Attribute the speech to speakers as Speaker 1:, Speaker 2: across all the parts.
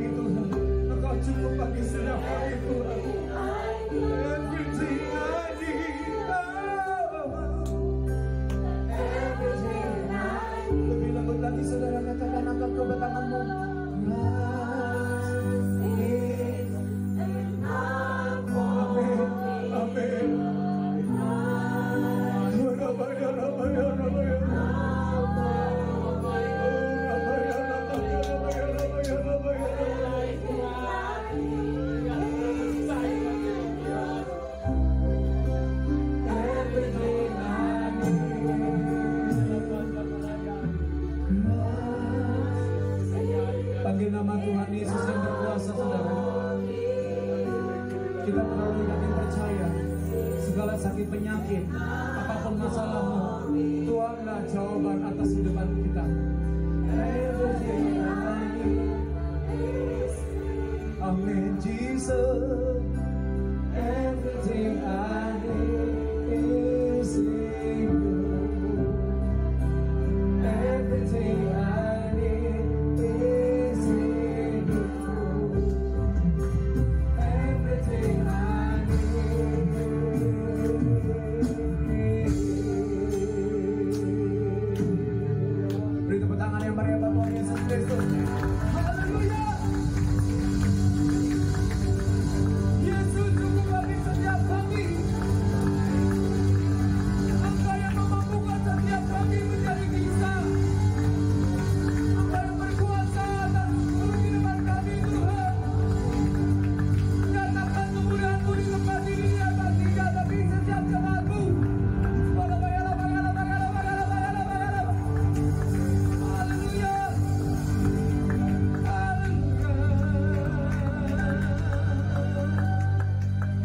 Speaker 1: kami Tuhan. Engkau cukup bagi setiap kami Tuhan. Everything I need, everything I need. Lebih lembut lagi saudara, katakan angkat kedua tanganmu. Amin. Panggil nama Tuhan Yesus yang berkuasa, saudara. Kita terlalu yakin percaya segala sakit penyakit, apapun masalahmu, Tuhanlah jawaban atas hidupan kita. Amin, Jesus. Everything I need is in you. Everything I need is in you. Everything I need. Beri tepuk tangan yang meriah buat Tuhan Yesus Kristus. Haleluya. Yesus cukup bagi setiap kami. Engkau yang memampukan setiap kami menjadi bisa. Engkau yang berkuasa atas seluruh kehidupan kami Tuhan. Nyatakan kemuliaan-Mu di tempat ini di atas tidak tapi setiap jemaat-Mu. Haleluya.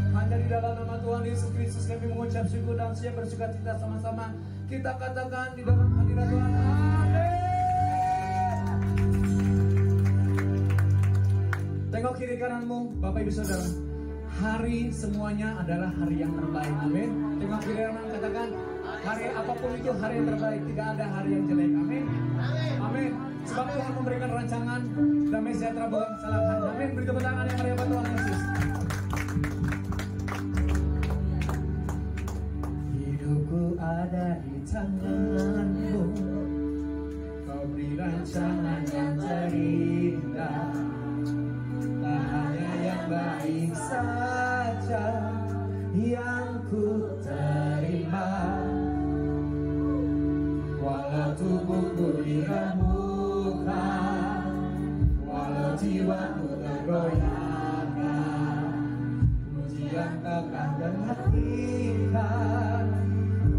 Speaker 1: Hanya di dalam nama Tuhan Yesus Kristus kami mengucap syukur dan siap bersuka cita sama-sama. Kita katakan di dalam hadirat Tuhan. Amin. Tengok kiri kananmu, Bapak Ibu Saudara. Hari semuanya adalah hari yang terbaik. Amin. Tengok kiri kanan, katakan hari apapun itu hari yang terbaik. Tidak ada hari yang jelek. Amin. Amin. Sebab Tuhan memberikan rancangan damai sejahtera bukan kesalahan. Amin. Beri tepuk tangan yang meriah buat Tuhan Yesus. Hidupku ada di tangan-Mu. Kau beri rancangan yang terindah. Tak hanya yang baik saja yang ku terima. Walau tubuhku diremukkan, walau jiwaku tergoyahkan, pujian takkan terhentikan.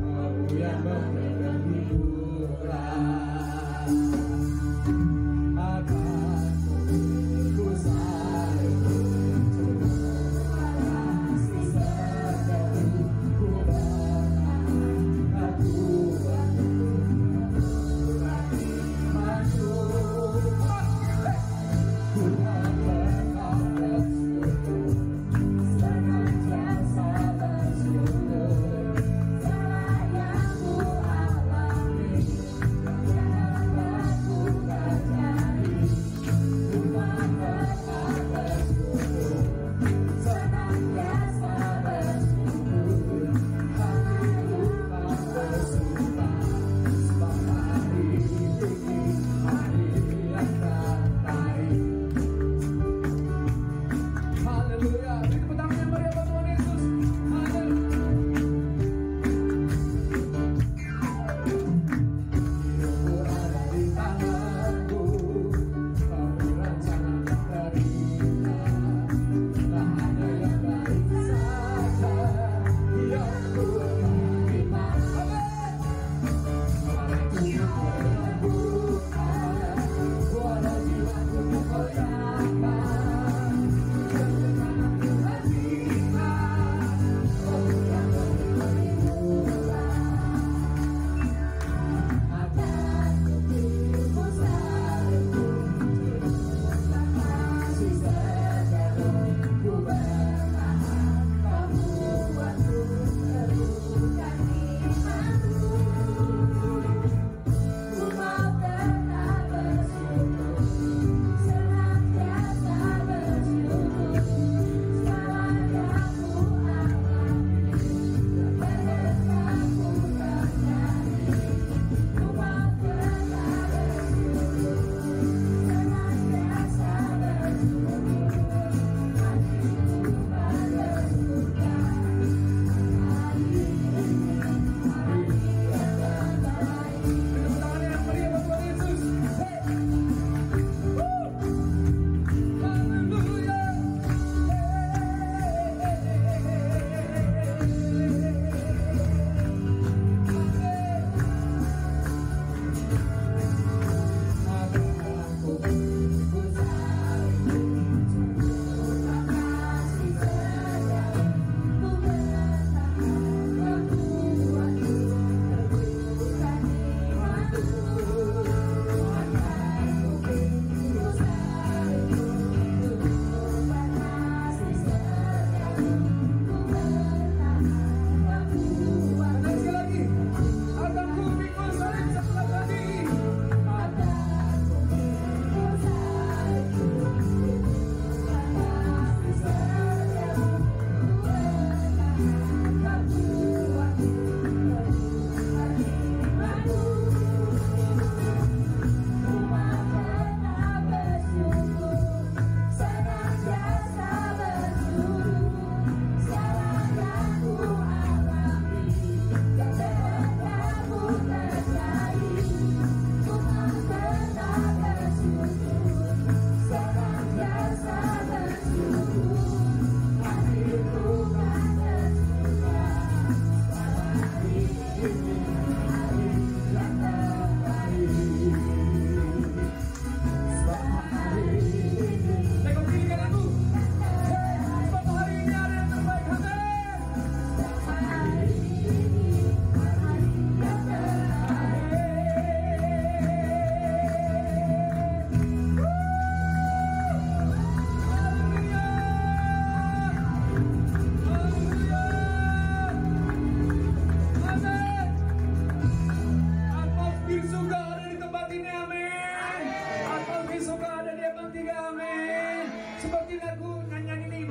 Speaker 1: Kau yang memberikan hiburan. Akan ku selalu kasih seperti ku pernah aku maju. Ku tak pernah bersyukur sangat terasa.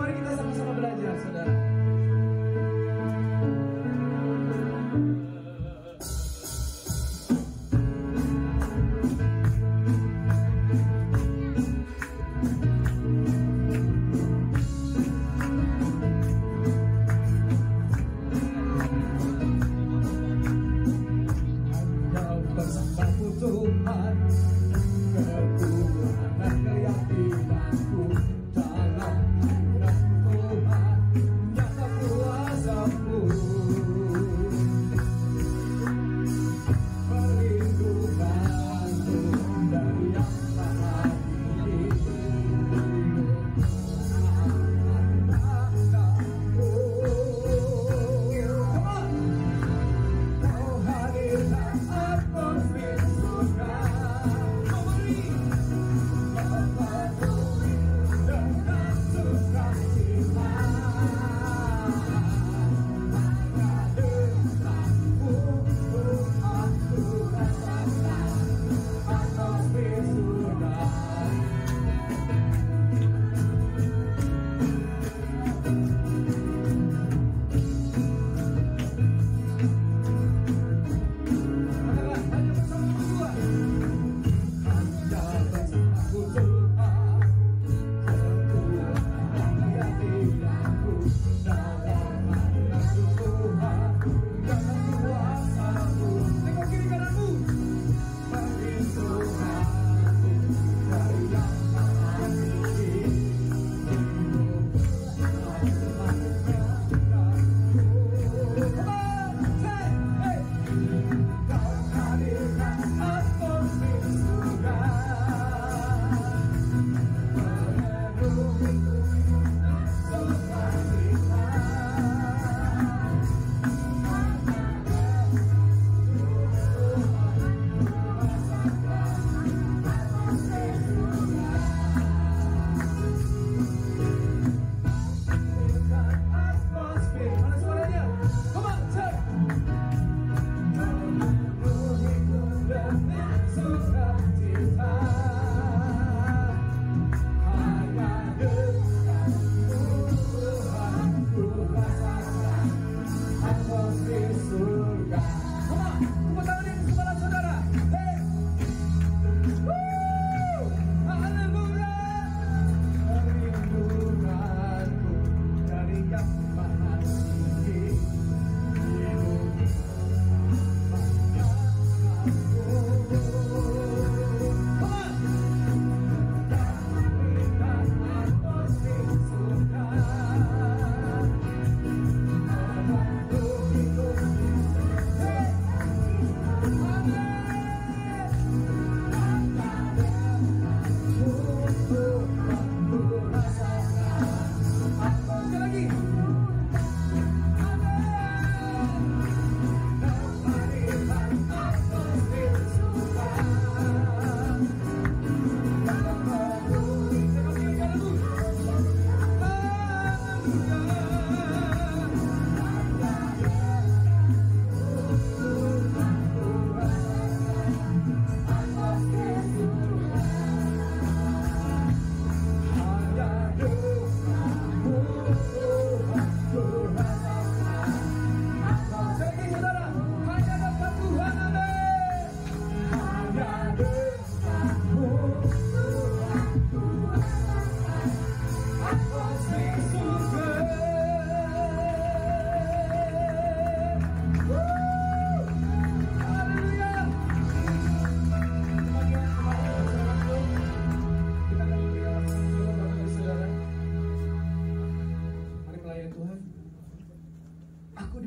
Speaker 1: mari kita sama-sama belajar, saudara.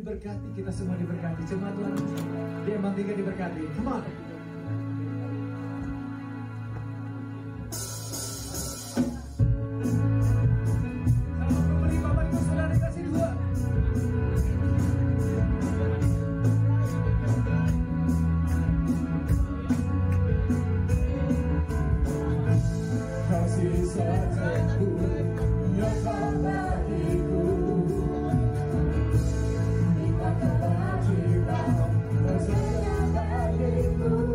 Speaker 2: diberkati, kita semua diberkati. Jemaat Tuhan, dia emang tiga diberkati. Come on.
Speaker 3: Bagiku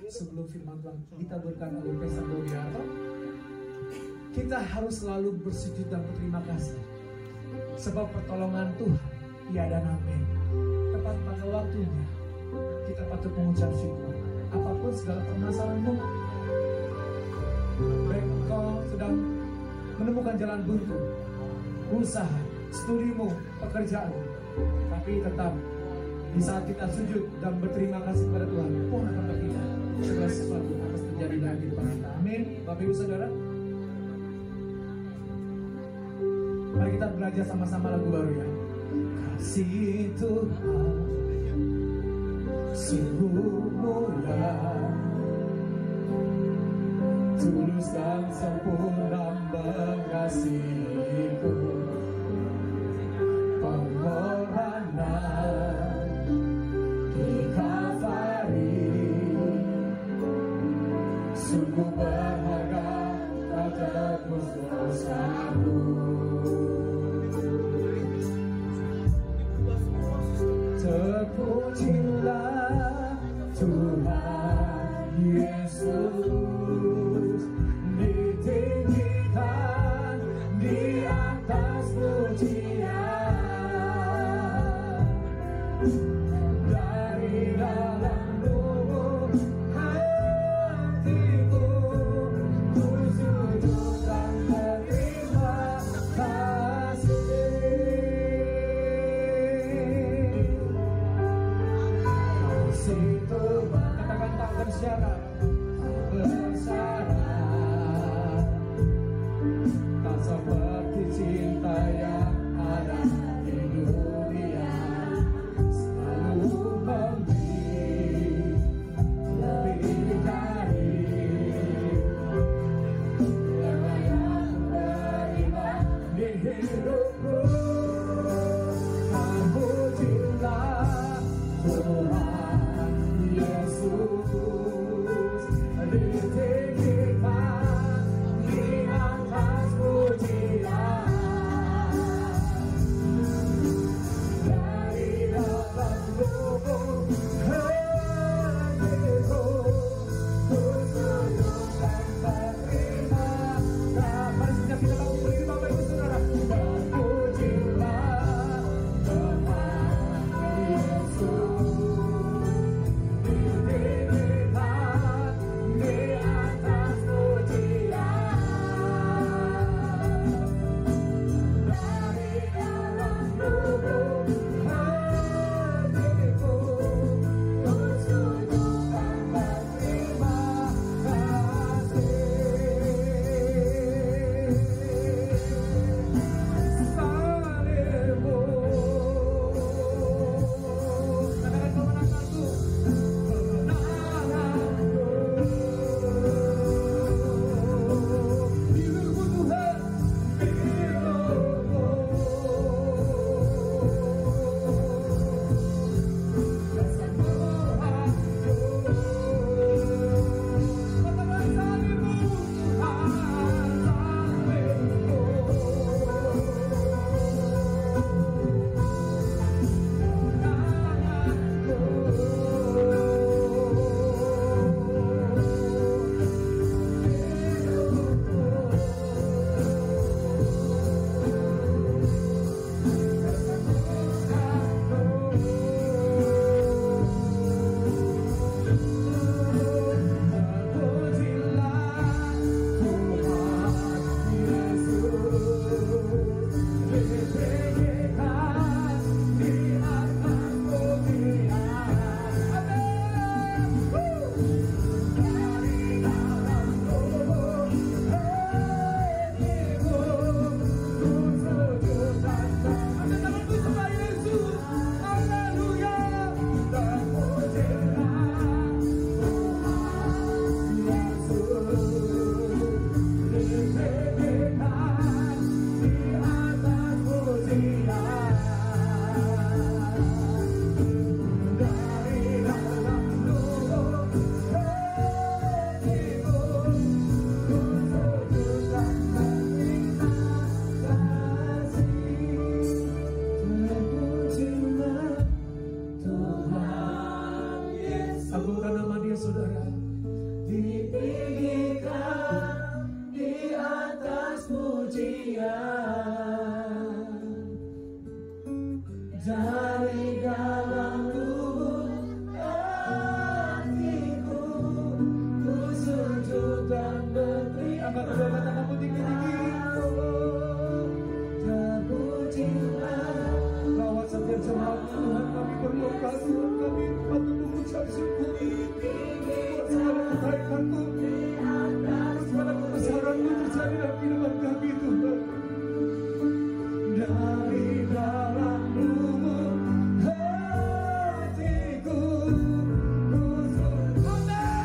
Speaker 1: sebelum firman Tuhan ditaburkan oleh Pastor Bobiarto, kita harus selalu bersujud dan berterima kasih. Sebab pertolongan Tuhan tiada namen. Tepat pada waktunya kita patut mengucap syukur. Apapun segala permasalahanmu, baik engkau sedang menemukan jalan buntu, usaha, studimu, pekerjaanmu, tapi tetap di saat kita sujud dan berterima kasih kepada Tuhan, Tuhan akan berkata segala sesuatu akan terjadi dalam kehidupan kita. Amin. Bapak Ibu Saudara, mari kita belajar sama-sama lagu baru ya. Kasih Tuhan sungguh mulia, tulus dan sempurna mengasihiku, pengorbanan di Kalvari sungguh berharga, tak tebus dosaku. Terpujilah Tuhan Yesus, ditinggikan di atas pujian, dari dalam lubuk hatiku ku sujud dan terima kasih. Itu katakan tak bersyarat, tak seperti cinta yang ada di dunia, selalu memberi lebih dari yang layak menerima di hidupku. Terpujilah Tuhan Yesus, ditinggikan di atas pujian, dari dalam lubuk hatiku ku sujud dan berterima kasih. Kita tahu berdiri Bapak Ibu Saudara, terpujilah Tuhan Yesus, ditinggikan di ditinggikan di atas pujian. Dari dalam lubuk hatiku, ku sujud dan berteriak. Angkat kedua mata kamu tinggi-tinggi. Terpujilah lawat setiap jemaat Tuhan, kami berdoa Tuhan, kami patut mengucap syukur buat segala kebaikan-Mu, buat segala kebesaran-Mu terjadi dalam kehidupan kami Tuhan. Dari dalam lubuk hatiku, ku sujud. Amin.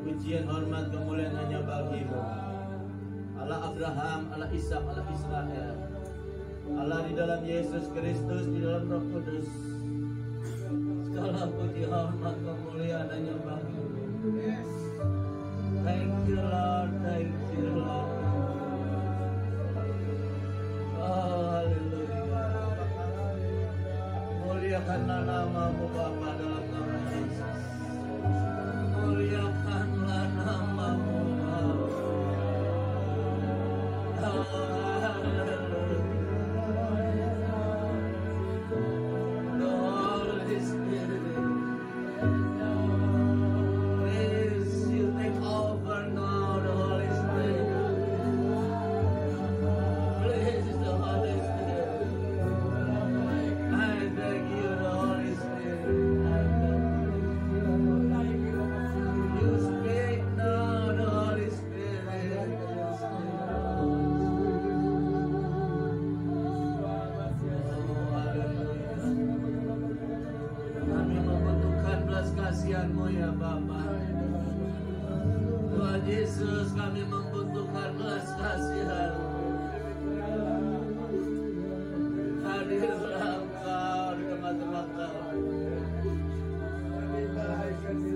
Speaker 3: Pujian hormat kemuliaan hanya bagi-Mu, Allah Abraham, Allah Ishak, Allah Israel, Allah di dalam Yesus Kristus, di dalam Roh Kudus. Segala puji hormat kemuliaan hanya bagi-Mu. Thank you Lord, thank you Lord. Oh, haleluya. Muliakanlah nama-Mu Bapa dalam nama Yesus. Muliakanlah nama-Mu Bapa. The Holy Spirit, please you take over now, the Holy Spirit. Please the Holy Spirit. I thank you, the Holy Spirit. You speak now, the Holy Spirit. Oh, haleluya. Kami membutuhkan belas kasihan-Mu ya Bapa. Tuhan Yesus, kami membutuhkan belas kasihan. Hadirlah Engkau di tempat-tempat kami.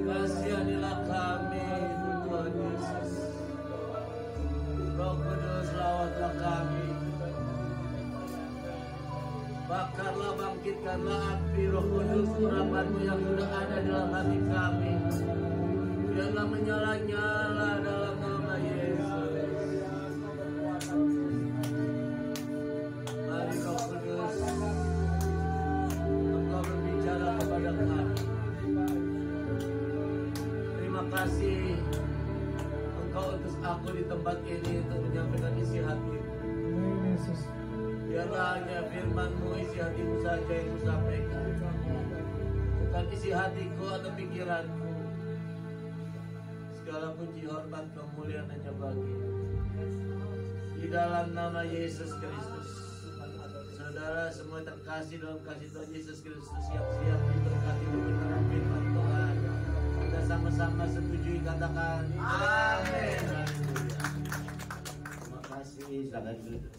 Speaker 3: Kasihanilah kami, Tuhan Yesus. Roh Kudus, lawatlah kami. Bakarlah, bangkitkanlah api Roh Kudus, urapan-Mu yang sudah ada dalam hati kami. Biarlah menyala-nyala dalam nama Yesus. Mari Roh Kudus, Engkau berbicara kepada kami. Terima kasih Engkau utus aku di tempat ini untuk menyampaikan isi hati.
Speaker 1: Amin Yesus.
Speaker 3: Biarlah hanya firman-Mu, isi hati-Mu saja yang Ku sampaikan. Bukan isi hatiku atau pikiranku. Segala puji hormat kemuliaan hanya bagi di dalam nama Yesus Kristus. Saudara semua terkasih dalam kasih Tuhan Yesus Kristus, siap-siap diberkati kebenaran firman Tuhan. Kita sama-sama setujui, katakan amin. Terima kasih, silakan duduk.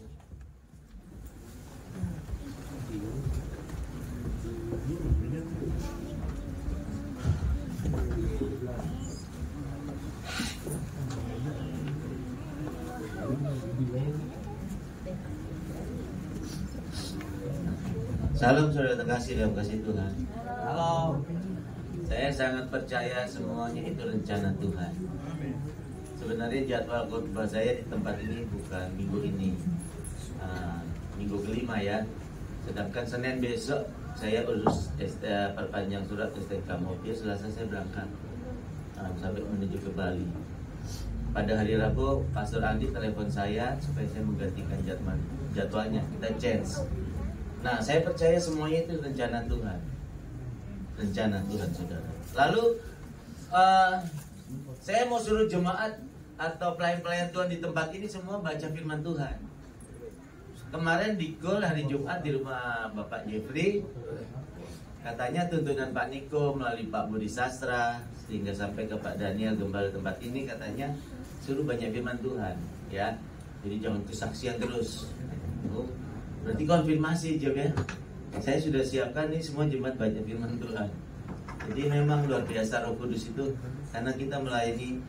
Speaker 3: Salam saudara terkasih dalam kasih Tuhan.
Speaker 1: Halo.
Speaker 3: Saya sangat percaya semuanya itu rencana Tuhan. Sebenarnya jadwal khotbah saya di tempat ini bukan minggu ini, minggu kelima ya. Sedangkan Senin besok saya urus perpanjang surat STK mobil. Selasa saya berangkat sampai menuju ke Bali. Pada hari Rabu Pastor Andi telepon saya supaya saya menggantikan jadwalnya. Kita change. Nah, saya percaya semuanya itu rencana Tuhan. Rencana Tuhan, saudara. Lalu saya mau suruh jemaat atau pelayan-pelayan Tuhan di tempat ini semua baca firman Tuhan. Kemarin di Gol hari Jumat di rumah Bapak Jeffrey, katanya tuntunan Pak Niko melalui Pak Budi Sastra sehingga sampai ke Pak Daniel gembala tempat ini, katanya suruh banyak firman Tuhan, ya. Jadi jangan kesaksian terus. Berarti konfirmasi Job ya. Saya sudah siapkan nih semua jemaat baca firman Tuhan. Jadi memang luar biasa Roh Kudus itu, karena kita melayani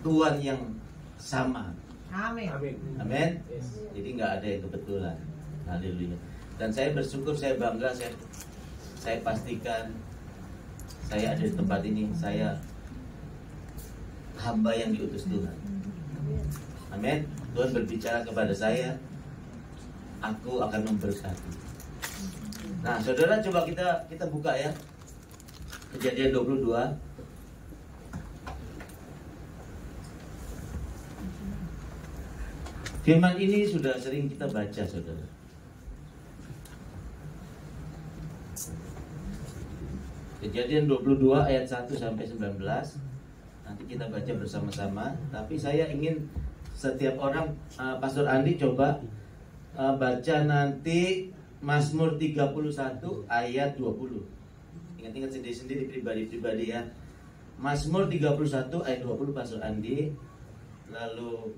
Speaker 3: Tuhan yang sama.
Speaker 4: Amin.
Speaker 3: Amin. Jadi nggak ada yang kebetulan. Haleluya. Dan saya bersyukur, saya bangga, saya pastikan saya ada di tempat ini, saya hamba yang diutus Tuhan. Amin. Tuhan berbicara kepada saya, aku akan memberkati. Nah, saudara, coba kita buka ya. Kejadian 22. Firman ini sudah sering kita baca, saudara. Kejadian 22 ayat 1 sampai 19. Nanti kita baca bersama-sama. Tapi saya ingin setiap orang, Pastor Andi coba baca nanti Mazmur 31 ayat 20. Ingat-ingat sendiri-sendiri, pribadi-pribadi ya. Mazmur 31 ayat 20 Pastor Andi. Lalu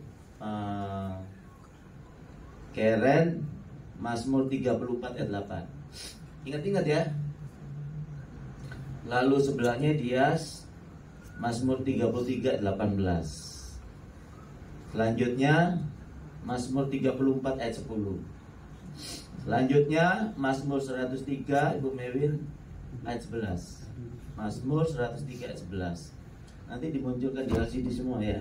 Speaker 3: Keren Mazmur 34 ayat 8. Ingat-ingat ya. Lalu sebelahnya Dias Mazmur 33 ayat 18. Selanjutnya Mazmur 34 ayat 10. Selanjutnya Mazmur 103 Ibu Mewin ayat 11. Mazmur 103 ayat 11. Nanti dimunculkan di LCD semua ya.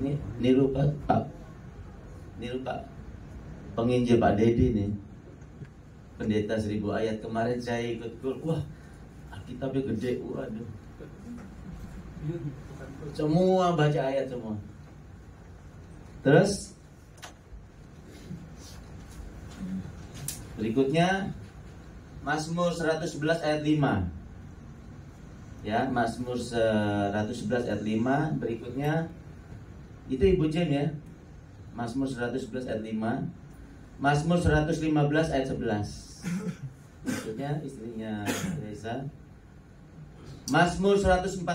Speaker 3: Ini niru Pak penginjil Pak Dedi nih, pendeta 1000 ayat. Kemarin saya ikut Gol, wah Alkitabnya gede, waduh. Semua baca ayat semua. Terus berikutnya Mazmur 111 ayat 5. Ya, Mazmur 111 ayat 5. Berikutnya itu Ibu Jen ya. Mazmur 111 ayat 5. Mazmur 115 ayat 11. Maksudnya istrinya Reza. Mazmur 145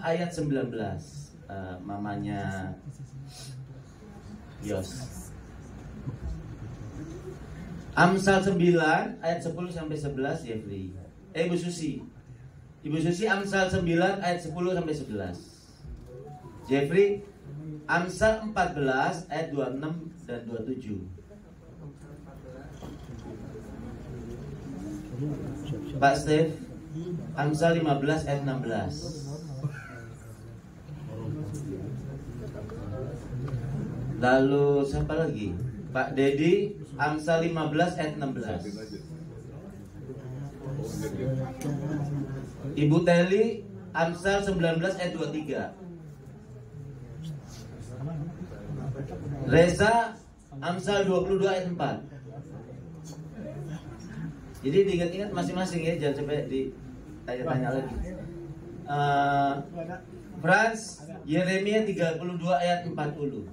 Speaker 3: ayat 19. Mamanya Yos. Amsal 9 ayat 10 sampai 11 Jeffrey. Ibu Susi. Ibu Susi Amsal 9 ayat 10 sampai 11. Jeffrey Amsal 14 ayat 26 dan 27. Pak Steve Amsal 15 ayat 16. Lalu siapa lagi? Pak Dedi Amsal 15 ayat 16. Ibu Teli Amsal 19 ayat 23. Reza Amsal 22 ayat 4. Jadi diingat-ingat masing-masing ya, jangan sampai ditanya-tanya lagi. Frans Yeremia 32 ayat 40.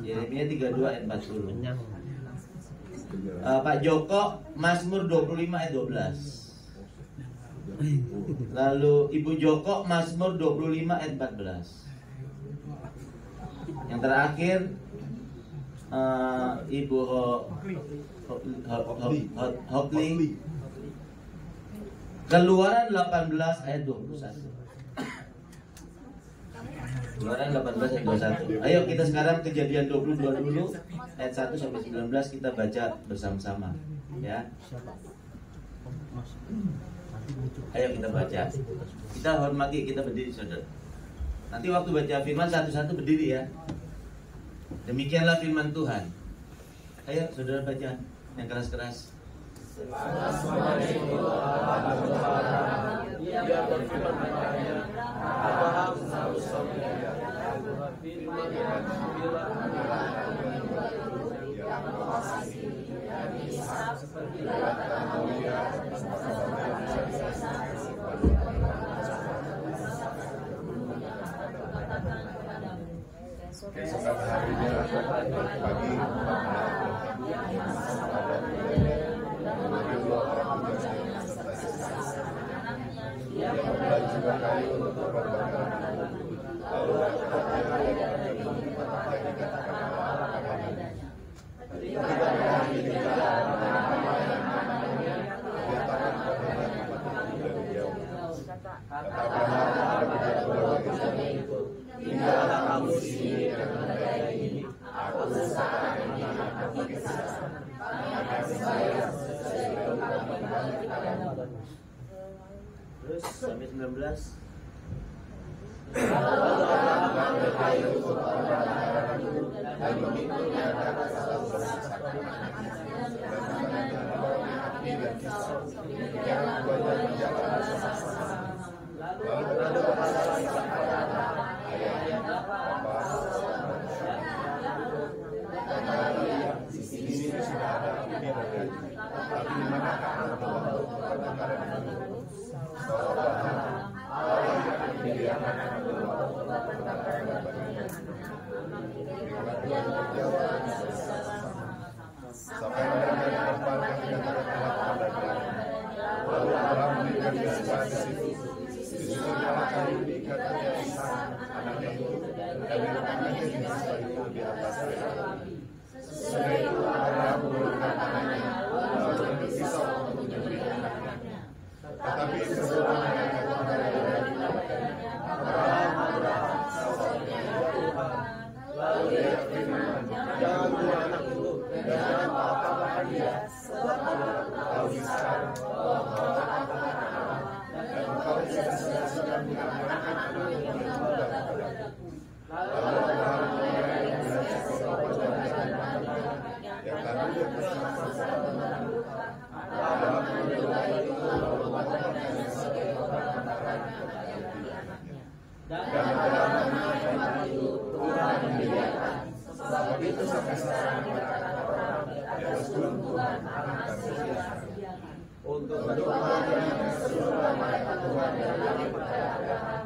Speaker 3: Yeremia 32 ayat 40. Pak Joko Mazmur 25 ayat 12. Lalu Ibu Joko Mazmur 25 ayat 14. Yang terakhir Ibu Hopli Keluaran 18 ayat 21. Keluaran 18 ayat 21. Ayo kita sekarang Kejadian 22 dulu ayat 1 sampai 19 kita baca bersama-sama ya. Ayo kita baca. Kita hormati, kita berdiri saudara. Nanti waktu baca firman satu-satu berdiri ya. Demikianlah firman Tuhan. Ayo saudara baca yang keras-keras.
Speaker 4: Dia berfirman kepadanya, Abraham harus
Speaker 5: Keesokan harinya pagi memanggil orang tugasnya serta istrinya. Dia membeli juga kayu untuk pembakaran itu. Lalu dia yang dikatakan Allah kepadanya. Ketika hari ketiga, dia tangan kepadanya dari jauh. Kata Abraham kepada kedua istrinya itu, tinggallah kamu di sini dan menandai ini. Aku serahkan anak bagi Sarah. Akan saya sesuai kembali kepadamu.
Speaker 3: Terus sampai 19.
Speaker 5: Lalu Abraham mengambil kayu untuk pembakaran itu dan memikulnya ke atas satu saksi anaknya. Dan namanya namanya Abdi dan Kisau. Yang keduanya berjalan bersama-sama. Lalu berkatalah sang pertama, ayahnya, Bapa, di sini sudah ada api dan kayu. Tapi di manakah kedua untuk pembakaran itu? Seolah Allah yang menyediakan kedua untuk pembakaran baginya. Kedua berjawab bersama-sama. Sampai mereka yang perempuan menyatakan kepadanya. Lalu Abraham memberikan garisnya di situ. Disusunnya kayu diikatnya Ishak anaknya itu dan diletakkannya di Mizpah itu di atas air. Sesudah itu Abraham mengulurkan tangannya lalu mengambil pisau untuk menyembelih anaknya. Tetapi sebelum anaknya kepadanya, Abraham, saudaranya ya Tuhan. Lalu dia berfirman, jangan bunuh anak itu dan jangan apa-apakan dia, sebab aku tahu sekarang bahwa kau akan Allah. Dan engkau sudah sedang mengamalkan anak itu juga kepadaku. Lalu Abraham mengenai Yakub dan anaknya yang tadinya bersama-sama menunggu. Abraham menjual itu lalu memotongnya sebagai korban bakaran kepada anaknya. Dan Abraham mengenai itu Tuhan menyediakan. Sebab itu sampai sekarang berkata Abraham di atas gunung Tuhan akan tersediakan. Untuk berdoa dengan seluruh malaikat Tuhan yang ada kepada Abraham.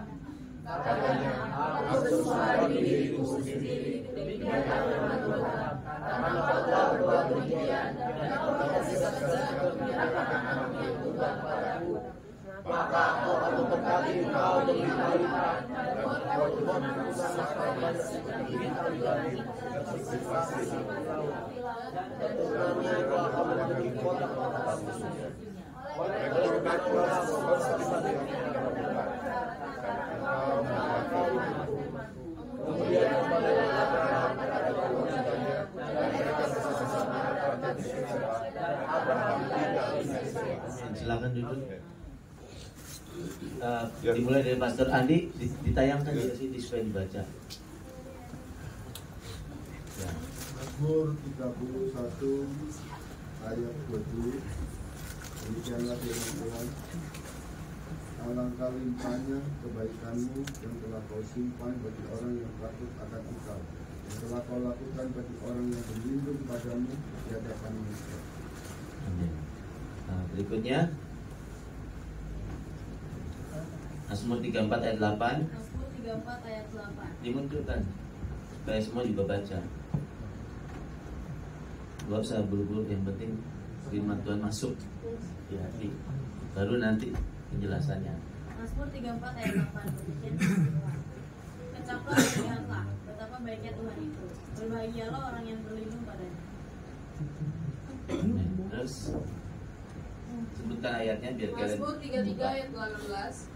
Speaker 5: Katanya, aku sembah diriku sendiri, demikian firman Tuhan. Karena kau tahu bahwa demikian, dan kau tidak bisa menyerahkan anaknya itu kepadaku. Maka aku akan memberkati engkau berlimpah-limpah, dan kau Tuhanku sampai pada seperti bintang-bintang dan seperti laut. Dan Tuhannya kau akan memiliki kota-kota musuhnya. Oleh berkat Tuhan, kau seperti yang melakukan. Karena engkau mengasihi kemudian kembalilah Abraham kepada keluarganya dan mereka bersama-sama berada di Mesbah dan Abraham tinggal di Mesbah.
Speaker 3: Silakan duduk. Dimulai dari Pastor Andi, ditayangkan di sini supaya dibaca. Ya.
Speaker 6: Mazmur 31 ayat 20. Demikianlah firman Tuhan. Alangkah limpahnya kebaikanmu yang telah kau simpan bagi orang yang takut akan engkau, yang telah kau lakukan bagi orang yang berlindung padamu di hadapan manusia.
Speaker 3: Amin. Nah, berikutnya Mazmur 34 ayat 8.
Speaker 7: Mazmur 34 ayat 8.
Speaker 3: Dimunculkan supaya semua juga baca. Gak usah buru-buru, yang penting firman Tuhan masuk di hati. Baru nanti penjelasannya.
Speaker 7: Mazmur 34 ayat 8. Demikian Tuhan. Kecaplah dan lihatlah betapa baiknya Tuhan itu. Berbahagialah orang yang berlindung padanya.
Speaker 3: Amin. Terus Sebutkan ayatnya biar kalian.
Speaker 7: Mazmur 33 ayat 16.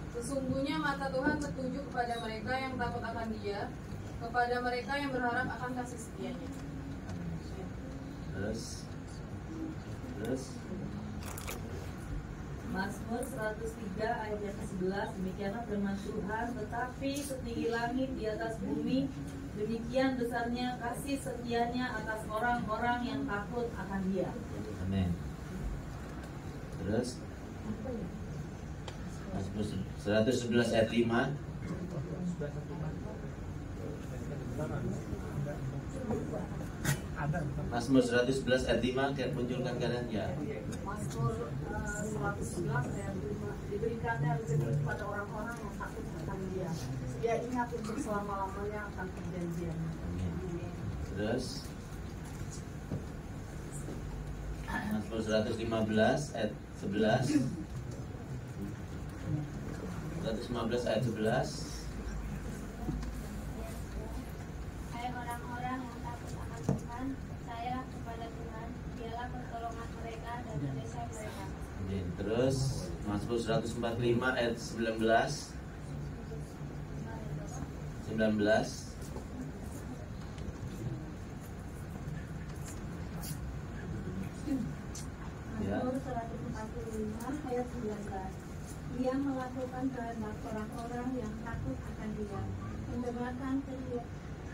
Speaker 7: Sesungguhnya mata Tuhan tertuju kepada mereka yang takut akan Dia, kepada mereka yang berharap akan kasih setia-Nya.
Speaker 3: Terus
Speaker 4: Mazmur 103 ayat yang ke-11, demikianlah firman Tuhan, tetapi setinggi langit di atas bumi, demikian besarnya kasih setianya atas orang-orang yang takut akan Dia.
Speaker 3: amin. Terus Mazmur 111 ayat 5. Mazmur 111 ayat 5, kayak munculkan kalian ya.
Speaker 4: Mazmur 111 ayat 5, diberikannya rezeki kepada orang-orang yang takut akan Dia. Dia ingat untuk selama-lamanya akan perjanjian.
Speaker 3: Amin. Terus Mazmur 115 ayat 11. 115 ayat 11.
Speaker 8: Hai orang-orang yang takut akan Tuhan, percayalah kepada Tuhan, dialah pertolongan mereka dan perisai mereka.
Speaker 3: Amin. Terus Mazmur 145 ayat 19. Ya.
Speaker 8: Mazmur 145 ayat 19. Dia melakukan kehendak orang-orang yang takut akan Dia, mendengarkan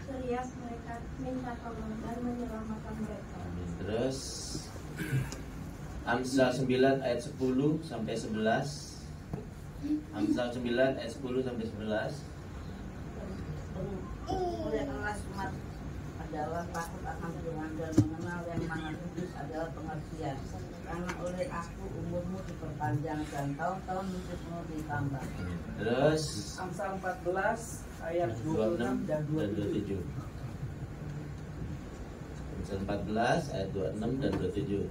Speaker 8: teriak mereka, minta tolong dan menyelamatkan mereka.
Speaker 3: Amin. Terus Amsal 9 ayat 10 sampai 11. Amsal 9 ayat 10 sampai 11.
Speaker 4: Kemuliaan umat adalah takut akan Tuhan dan mengenal yang maha kudus adalah pengertian. Karena oleh aku umurmu diperpanjang dan tahun-tahun hidupmu ditambah.
Speaker 3: Terus
Speaker 2: Amsal 14 ayat 26 dan 27.
Speaker 3: Amsal 14 ayat 26 dan 27.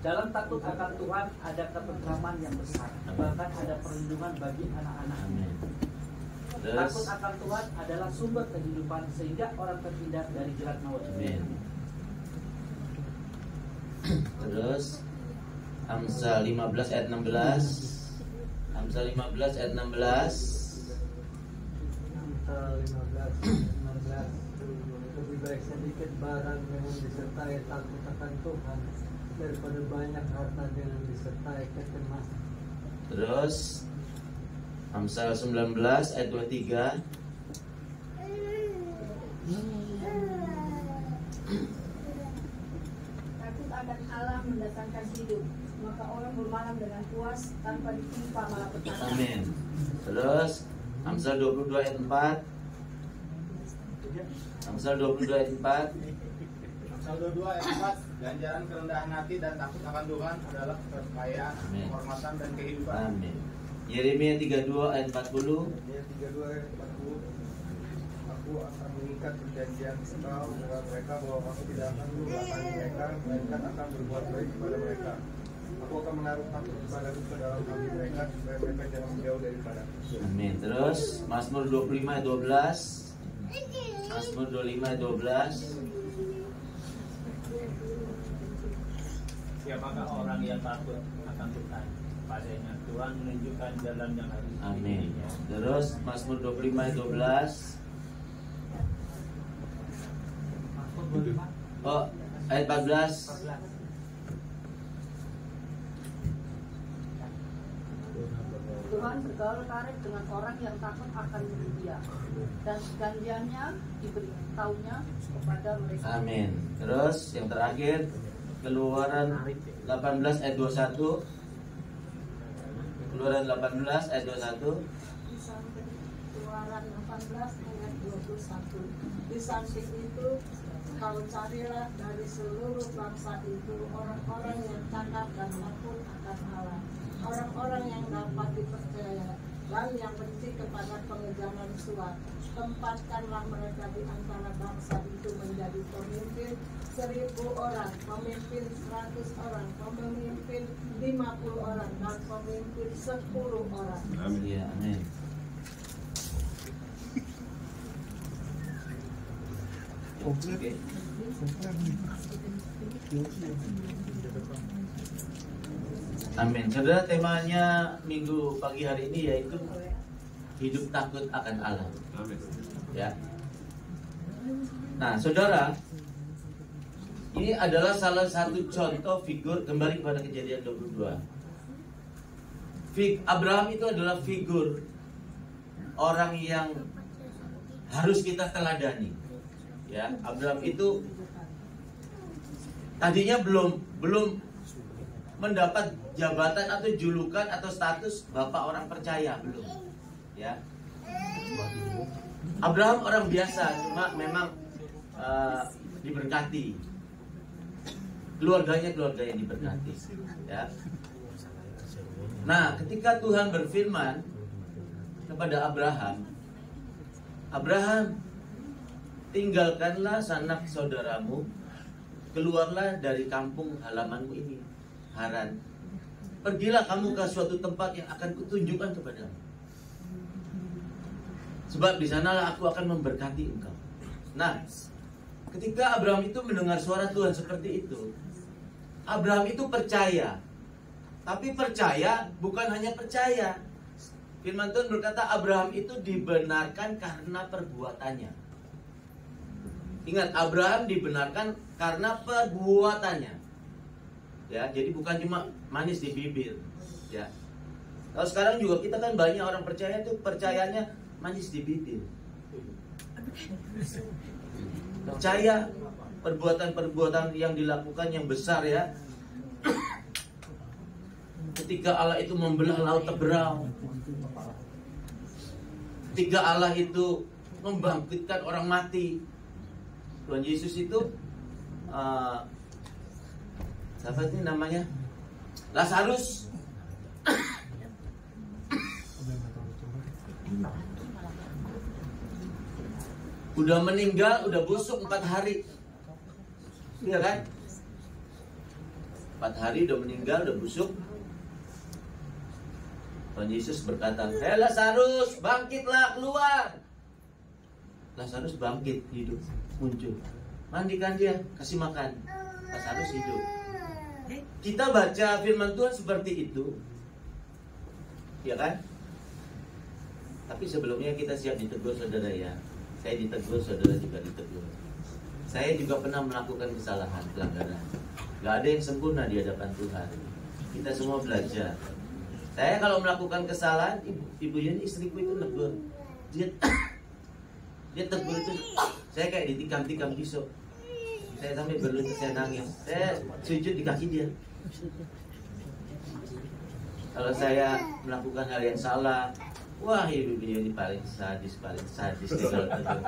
Speaker 2: Dalam takut akan Tuhan ada ketentraman yang besar, bahkan ada perlindungan bagi anak-anak.
Speaker 3: Amin. Terus
Speaker 2: Takut akan Tuhan adalah sumber kehidupan sehingga orang terhindar dari jerat maut.
Speaker 3: amin. Terus Amsal 15 ayat 16. Amsal 15 ayat 16.
Speaker 9: Amsal 15 lebih baik sedikit barang yang disertai takut akan Tuhan daripada banyak harta dengan disertai kecemasan.
Speaker 3: Terus Amsal 19 ayat 23.
Speaker 8: Takut akan Allah mendatangkan hidup, maka orang bermalam dengan puas tanpa ditimpa malapetaka.
Speaker 3: Amin. Terus Amsal 22 ayat 4. Amsal 22 ayat 4.
Speaker 5: Amsal 22 ayat 4. Ganjaran kerendahan hati dan takut akan Tuhan adalah kekayaan,
Speaker 3: Amin.
Speaker 5: kehormatan dan kehidupan.
Speaker 3: Amin. Yeremia 32 ayat 40.
Speaker 6: Ayat 32 ayat 40. Aku akan mengikat perjanjian engkau dengan mereka bahwa aku tidak akan mendurhakai mereka, melainkan akan berbuat baik kepada mereka. Aku akan menaruh takut kepadaku ke dalam hati mereka supaya mereka jangan menjauh daripadaku.
Speaker 3: Amin. Terus Mazmur 25 ayat 12. Mazmur 25 ayat 12.
Speaker 10: Siapakah orang yang takut akan Tuhan? Padanya Tuhan menunjukkan jalan yang harus
Speaker 3: Amin.
Speaker 10: diikuti.
Speaker 3: Terus Mazmur 25 ayat 12. Oh, ayat 14.
Speaker 4: Tuhan bergaul karib dengan orang yang takut akan Dia, dan gantiannya diberitahunya kepada mereka.
Speaker 3: Amin. Terus yang terakhir Keluaran 18 ayat 21. Keluaran 18 ayat 21.
Speaker 8: Di samping Keluaran 18 ayat 21. Di samping itu kau carilah dari seluruh bangsa itu orang-orang yang cakap dan takut akan Allah, orang-orang yang dapat dipercaya dan yang benci kepada pengejaran suat. Tempatkanlah mereka di antara bangsa itu menjadi pemimpin 1000 orang, pemimpin 100 orang, pemimpin 50 orang, dan pemimpin 10 orang.
Speaker 3: Amin. Ya, amin. Oke. Amin. Saudara, temanya minggu pagi hari ini yaitu hidup takut akan Allah.
Speaker 5: Amin.
Speaker 3: Ya. Nah, saudara, ini adalah salah satu contoh figur, kembali kepada Kejadian 22. Abraham itu adalah figur orang yang harus kita teladani. Ya, Abraham itu tadinya belum mendapat jabatan atau julukan atau status bapak orang percaya, belum. Ya. Abraham orang biasa, cuma memang diberkati. Keluarga yang diberkati. Ya. Nah, ketika Tuhan berfirman kepada Abraham, tinggalkanlah sanak saudaramu, keluarlah dari kampung halamanmu ini, Haran. Pergilah kamu ke suatu tempat yang akan kutunjukkan kepadamu. Sebab di sanalah aku akan memberkati engkau. Nah, ketika Abraham itu mendengar suara Tuhan seperti itu, Abraham itu percaya. Tapi percaya bukan hanya percaya. Firman Tuhan berkata Abraham itu dibenarkan karena perbuatannya. Ingat, Abraham dibenarkan karena perbuatannya. Ya, jadi bukan cuma manis di bibir. Ya. Kalau sekarang juga kita kan banyak orang percaya itu percayanya manis di bibir. Percaya perbuatan-perbuatan yang dilakukan yang besar ya. Ketika Allah itu membelah laut Teberau, ketika Allah itu membangkitkan orang mati, Tuhan Yesus itu siapa ini namanya? Lazarus. Udah meninggal, udah busuk 4 hari. Iya kan? 4 hari udah meninggal, udah busuk. Tuhan Yesus berkata, "Hei Lazarus, bangkitlah, keluar." Lazarus bangkit, hidup, muncul. Mandikan dia, kasih makan. Lazarus hidup. Kita baca firman Tuhan seperti itu, ya kan? Tapi sebelumnya kita siap ditegur, saudara ya. Saya ditegur, saudara juga ditegur. Saya juga pernah melakukan kesalahan, pelanggaran. Gak ada yang sempurna di hadapan Tuhan. Kita semua belajar. Saya kalau melakukan kesalahan, ibu Yeni istriku itu negur. Dia tegur itu, saya kayak ditikam-tikam pisau. Saya sampai berlutut, saya nangis. Saya sujud di kaki dia. Kalau saya melakukan hal yang salah, wah ibu Yeni paling sadis dia kalau tegur.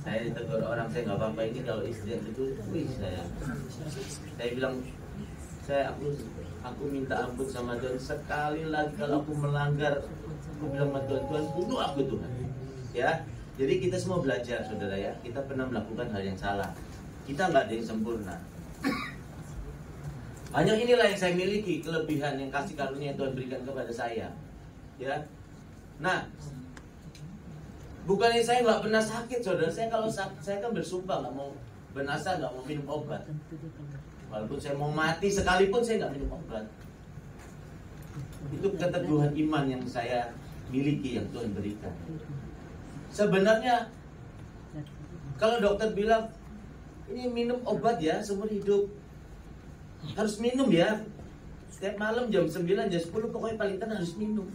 Speaker 3: Saya ditegur orang, saya nggak apa-apa. Ini kalau istri yang tegur, wih saya bilang, aku minta ampun sama Tuhan. Sekali lagi kalau aku melanggar, aku bilang sama Tuhan, Tuhan bunuh aku Tuhan. Ya, jadi kita semua belajar, saudara ya. Kita pernah melakukan hal yang salah. Kita nggak ada yang sempurna. Hanya inilah yang saya miliki, kelebihan yang kasih karunia yang Tuhan berikan kepada saya. Ya, nah, bukannya saya nggak pernah sakit, saudara. Saya kalau sakit, saya kan bersumpah nggak mau bernasa, nggak mau minum obat. Walaupun saya mau mati sekalipun saya nggak minum obat. Itu keteguhan iman yang saya miliki, yang Tuhan berikan. Sebenarnya kalau dokter bilang ini minum obat ya seumur hidup, harus minum ya. Setiap malam jam 9, jam 10 pokoknya paling tenang harus minum.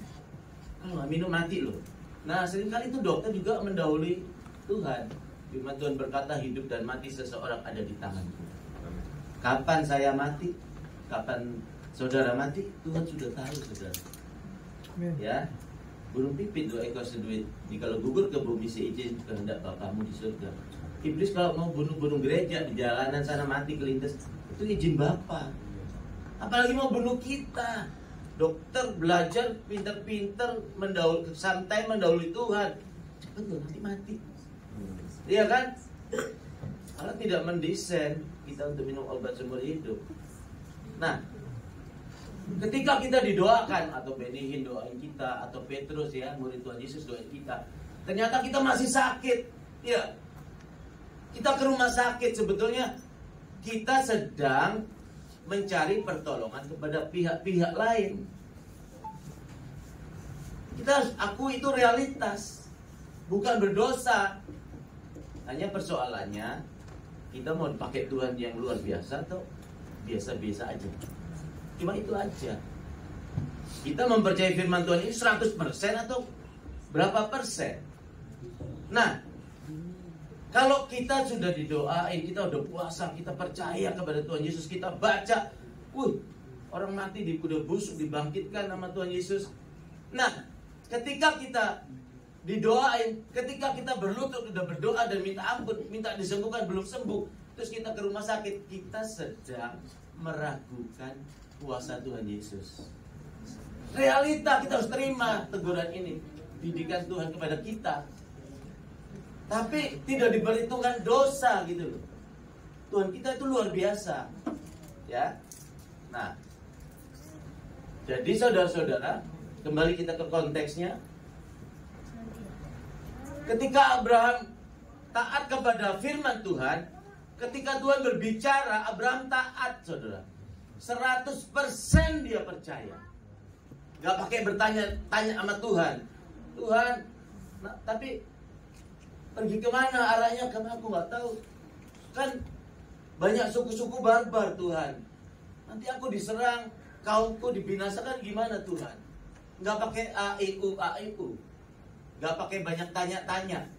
Speaker 3: Kalau nggak minum mati loh. Nah, seringkali itu dokter juga mendahului Tuhan. Firman Tuhan berkata hidup dan mati seseorang ada di tanganku. Kapan saya mati, kapan saudara mati, Tuhan sudah tahu, saudara. Ya, burung pipit 2 ekor seduit. Jikalau gugur ke bumi seizin kehendak Bapamu di surga. Iblis kalau mau bunuh gereja di jalanan sana mati kelindes, itu izin Bapa. Apalagi mau bunuh kita. Dokter belajar pinter-pinter santai mendahului Tuhan. Cepat loh, nanti mati. Iya kan? Allah tidak mendesain kita untuk minum obat seumur hidup. Nah, ketika kita didoakan, atau Benihin doain kita, atau Petrus ya, murid Tuhan Yesus doain kita, ternyata kita masih sakit. Ya, kita ke rumah sakit, sebetulnya kita sedang mencari pertolongan kepada pihak-pihak lain. Kita harus akui itu realitas, bukan berdosa. Hanya persoalannya, kita mau pakai Tuhan yang luar biasa atau biasa-biasa aja. Cuma itu aja. Kita mempercayai firman Tuhan ini 100% atau berapa persen? Nah, kalau kita sudah didoain, kita udah puasa, kita percaya kepada Tuhan Yesus, kita baca, orang mati udah busuk dibangkitkan sama Tuhan Yesus. Nah, ketika kita didoain, ketika kita berlutut udah berdoa dan minta ampun, minta disembuhkan belum sembuh, terus kita ke rumah sakit, kita sedang meragukan kuasa Tuhan Yesus. Realita kita harus terima teguran ini, didikan Tuhan kepada kita. Tapi tidak diperhitungkan dosa gitu loh. Tuhan kita itu luar biasa. Ya. Nah, jadi saudara-saudara, kembali kita ke konteksnya. Ketika Abraham taat kepada firman Tuhan, ketika Tuhan berbicara, Abraham taat, saudara. 100% dia percaya. Gak pakai bertanya-tanya sama Tuhan. Tuhan, tapi pergi kemana arahnya? Karena aku gak tahu. Kan banyak suku-suku barbar, Tuhan. Nanti aku diserang, kaumku dibinasakan gimana, Tuhan? Gak pakai AIU. Gak pakai banyak tanya-tanya.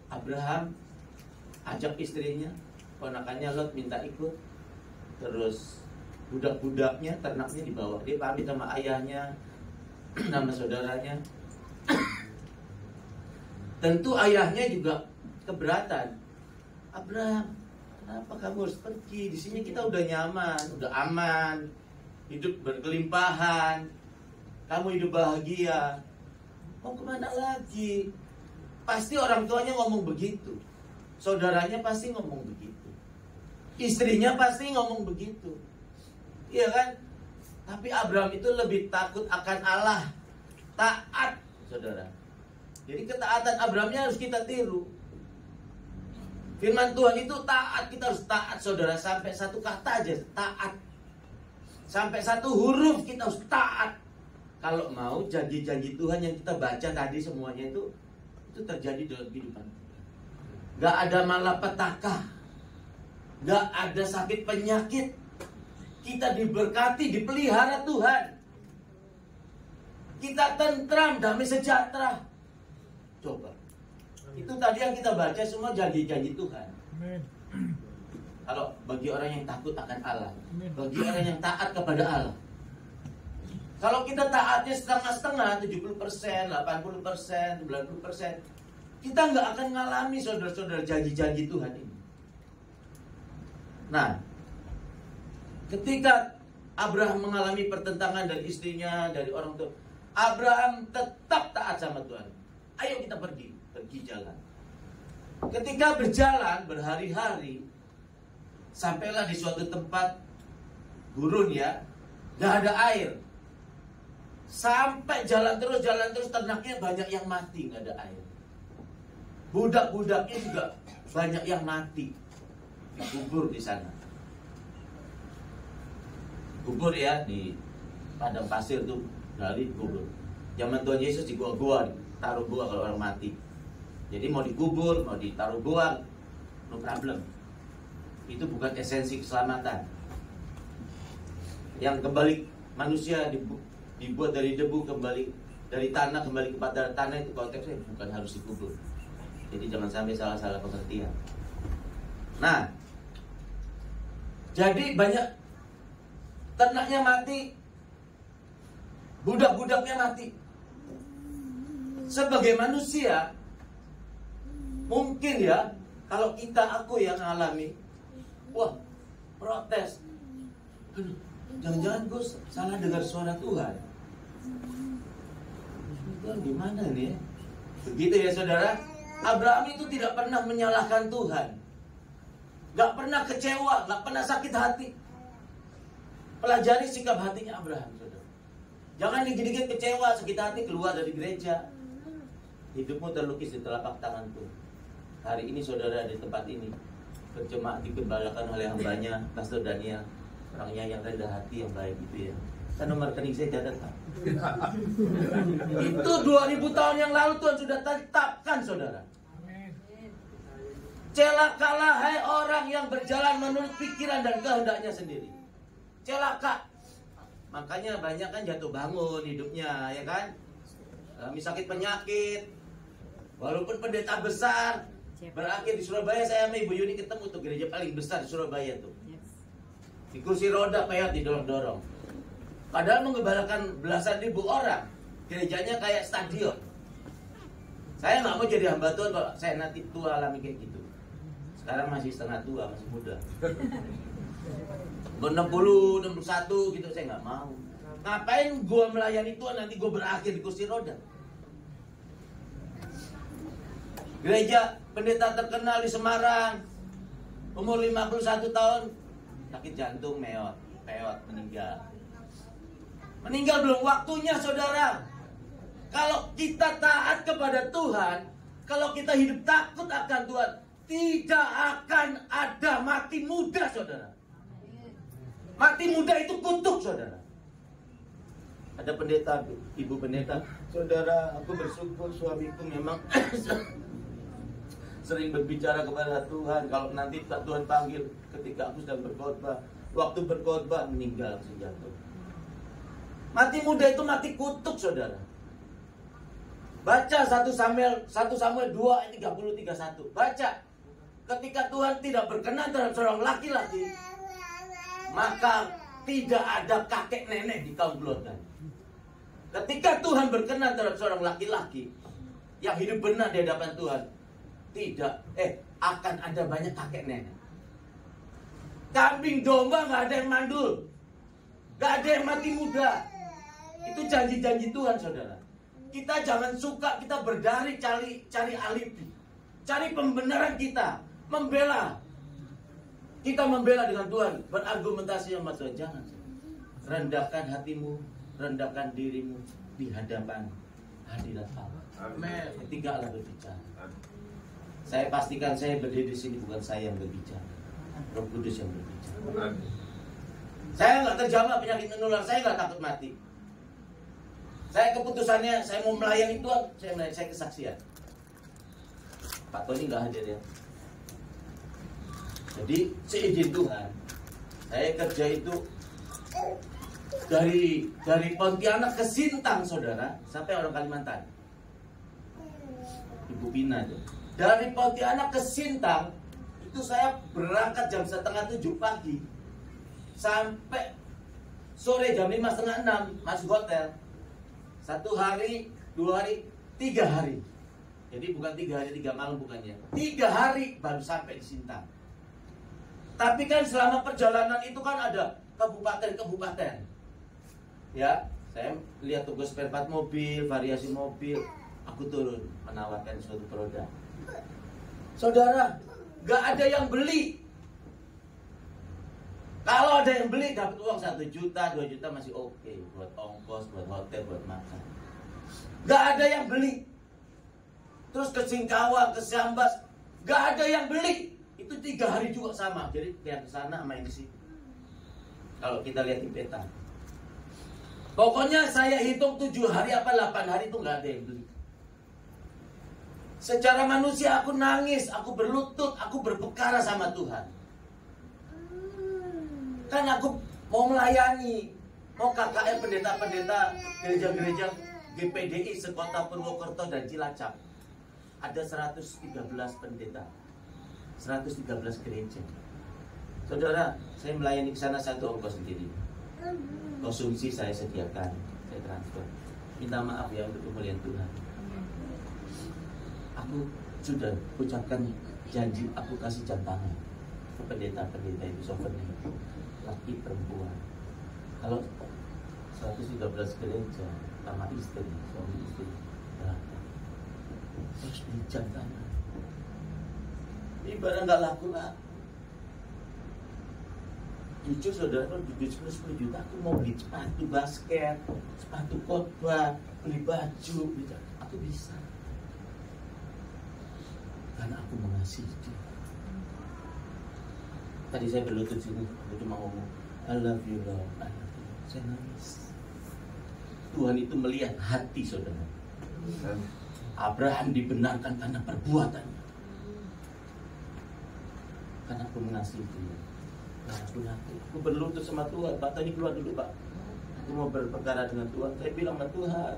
Speaker 3: Abraham ajak istrinya, ponakannya Lot minta ikut. Terus budak-budaknya, ternaknya dibawa. Dia pamit sama ayahnya, nama saudaranya. Tentu ayahnya juga keberatan. Abraham, kenapa kamu harus pergi? Di sini kita udah nyaman, udah aman, hidup berkelimpahan, kamu hidup bahagia. Mau kemana lagi? Pasti orang tuanya ngomong begitu, saudaranya pasti ngomong begitu, istrinya pasti ngomong begitu. Iya kan? Tapi Abraham itu lebih takut akan Allah, taat, saudara. Jadi ketaatan Abrahamnya harus kita tiru. Firman Tuhan itu taat, kita harus taat, saudara. Sampai satu kata aja, taat. Sampai satu huruf kita harus taat. Kalau mau janji-janji Tuhan yang kita baca tadi semuanya itu terjadi dalam kehidupan. Gak ada malapetaka, gak ada sakit penyakit. Kita diberkati, dipelihara Tuhan. Kita tentram, damai sejahtera. Coba. Itu tadi yang kita baca semua janji-janji Tuhan. Kalau bagi orang yang takut akan Allah, bagi orang yang taat kepada Allah. Kalau kita taatnya setengah-setengah, 70%, 80%, 90%, kita nggak akan ngalami saudara-saudara janji-janji Tuhan ini. Nah, ketika Abraham mengalami pertentangan dari istrinya, dari orang tua, Abraham tetap taat sama Tuhan. Ayo kita pergi jalan. Ketika berjalan berhari-hari, sampailah di suatu tempat gurun ya, gak ada air. Sampai jalan terus, ternaknya banyak yang mati, gak ada air. Budak-budaknya juga banyak yang mati, dikubur di sana. Kubur ya, di padang pasir tuh, gali kubur. Zaman Tuhan Yesus di gua-gua, taruh gua kalau orang mati. Jadi mau dikubur, mau ditaruh gua, no problem. Itu bukan esensi keselamatan. Yang kembali manusia dibuat dari debu, kembali dari tanah, kembali kepada tanah, itu konteksnya bukan harus dikubur. Jadi jangan sampai salah-salah pengertian. Nah, jadi banyak ternaknya mati, budak-budaknya mati. Sebagai manusia, mungkin ya, kalau aku yang alami, wah, protes. Jangan-jangan gue salah dengar suara Tuhan. Tuhan gimana nih ya? Begitu ya saudara. Abraham itu tidak pernah menyalahkan Tuhan, gak pernah kecewa, gak pernah sakit hati. Pelajari sikap hatinya Abraham, saudara. Jangan dikit-dikit kecewa, sakit hati, keluar dari gereja. Hidupmu terlukis di telapak tanganku. Hari ini saudara di tempat ini berjemaat digembalakan oleh hambanya Pastor Daniel. Orangnya yang rendah hati, yang baik gitu ya. Kan nomor rekening saya tidak tetap. Itu 2000 tahun yang lalu Tuhan sudah tetapkan, saudara. Celakalah hai orang yang berjalan menurut pikiran dan kehendaknya sendiri. Celaka. Makanya banyak kan jatuh bangun hidupnya, ya kan? Sakit penyakit. Walaupun pendeta besar, berakhir di Surabaya. Saya sama Ibu Yuni ketemu tuh, gereja paling besar di Surabaya tuh. Di kursi roda peyot didorong-dorong. Padahal mengembalakan belasan ribu orang. Gerejanya kayak stadion. Saya nggak mau jadi hamba Tuhan kalau saya nanti tua alami kayak gitu. Sekarang masih setengah tua, masih muda. 60, 61 gitu saya nggak mau. Ngapain gue melayani Tuhan nanti gue berakhir di kursi roda? Gereja pendeta terkenal di Semarang, umur 51 tahun, sakit jantung, peot, meninggal. Meninggal belum waktunya, saudara. Kalau kita taat kepada Tuhan, kalau kita hidup takut akan Tuhan, tidak akan ada mati muda, saudara. Mati muda itu kutuk, saudara. Ada pendeta, ibu pendeta, saudara, aku bersyukur suamiku memang sering berbicara kepada Tuhan. Kalau nanti Tuhan panggil ketika aku sedang berkhotbah, waktu berkhotbah meninggal langsung jatuh. Mati muda itu mati kutuk, saudara. Baca 1 Samuel 2 ayat 30-31. Baca. Ketika Tuhan tidak berkenan terhadap seorang laki-laki, maka tidak ada kakek nenek di kaum keluarga. Ketika Tuhan berkenan terhadap seorang laki-laki yang hidup benar di hadapan Tuhan, akan ada banyak kakek nenek. Kambing domba nggak ada yang mandul, nggak ada yang mati muda. Itu janji-janji Tuhan, saudara. Kita jangan suka kita berdari cari alibi, cari pembenaran kita, membela. Kita membela dengan Tuhan, berargumentasi sama Tuhan. Jangan. Rendahkan hatimu, rendahkan dirimu di hadapan hadirat Allah.
Speaker 5: Amin.
Speaker 3: Tinggallah berbicara. Saya pastikan saya berdiri di sini bukan saya yang berbicara, Roh Kudus yang berbicara. Saya nggak terjamah penyakit menular, saya nggak takut mati. Saya keputusannya, saya mau melayani Tuhan, saya kesaksian. Pak Tony nggak hadir ya. Jadi seizin Tuhan, saya kerja itu dari Pontianak ke Sintang, saudara, sampai orang Kalimantan. Ibu Bina itu. Dari Pontianak ke Sintang itu saya berangkat jam 6:30 pagi sampai sore jam 5:30 masuk hotel. 1 hari, 2 hari, 3 hari. Jadi bukan 3 hari 3 malam, bukannya 3 hari baru sampai di Sintang. Tapi kan selama perjalanan itu kan ada kabupaten-kabupaten. Ya, saya lihat tugas spare part mobil, variasi mobil. Aku turun menawarkan suatu produk. Saudara, gak ada yang beli. Kalau ada yang beli dapat uang 1 juta, 2 juta masih oke. Buat ongkos, buat hotel, buat makan. Gak ada yang beli. Terus ke Singkawang, ke Sambas, gak ada yang beli. Itu 3 hari juga sama. Jadi yang ke sana sama yang ke sini. Kalau kita lihat di peta. Pokoknya saya hitung 7 hari apa 8 hari itu gak ada yang beli. Secara manusia aku nangis, aku berlutut, aku berperkara sama Tuhan. Kan aku mau melayani, mau KKR pendeta-pendeta gereja-gereja GPDI sekota Purwokerto dan Cilacap. Ada 113 pendeta, 113 gereja. Saudara, saya melayani ke sana 1 ongkos sendiri. Konsumsi saya sediakan, saya transfer. Minta maaf ya untuk kemuliaan Tuhan. Aku sudah ucapkan janji, aku kasih jam tangan ke pendeta-pendeta itu, souvenir laki perempuan. Kalau 113 gereja sama istri, suami istri berapa? Terus beli jam tangan. Ini barang gak laku lah. Jujur saudara, kalau jujur 10 juta aku mau beli sepatu basket, sepatu khotbah, beli baju, aku bisa. Karena aku mengasihi dia. Tadi saya berlutut sini, aku cuma ngomong, I love you Lord, I love you. Saya nangis. Tuhan itu melihat hati saudara. Abraham dibenarkan karena perbuatannya. Karena aku mengasihi dia. Karena aku berlutut sama Tuhan. Pak Tony keluar dulu Pak. Aku mau berperkara dengan Tuhan. Saya bilang sama Tuhan.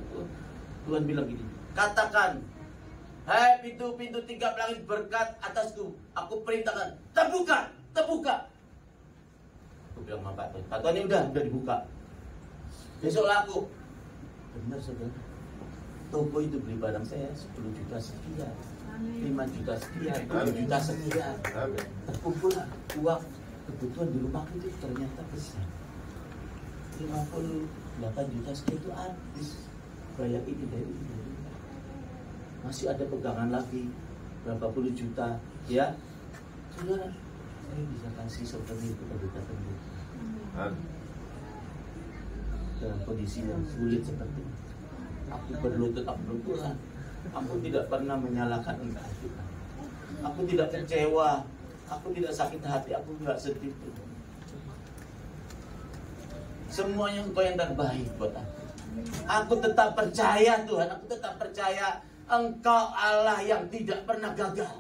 Speaker 3: Tuhan bilang gini. Katakan, hai pintu-pintu 3 langit berkat atasku. Aku perintahkan, terbuka, terbuka. Aku bilang sama Pak Tony. Pak Tony udah dibuka. Besok laku. Benar saudara. Toko itu beli barang saya 10 juta sekian, 5 juta sekian, 7 juta sekian. Terkumpul uang kebutuhan di rumah itu ternyata besar. 58 juta sekian itu habis. Bayar ini dari ini. Masih ada pegangan lagi berapa puluh juta, ya. Saudara, saya bisa kasih seperti itu pada Tuhan. Dalam kondisi yang sulit seperti ini. Aku berlutut, aku berdoa. Aku tidak pernah menyalahkan Engkau Tuhan. Aku tidak kecewa. Aku tidak sakit hati. Aku tidak sedih Tuhan. Semuanya Engkau yang terbaik buat aku. Aku tetap percaya Tuhan. Aku tetap percaya Engkau Allah yang tidak pernah gagal.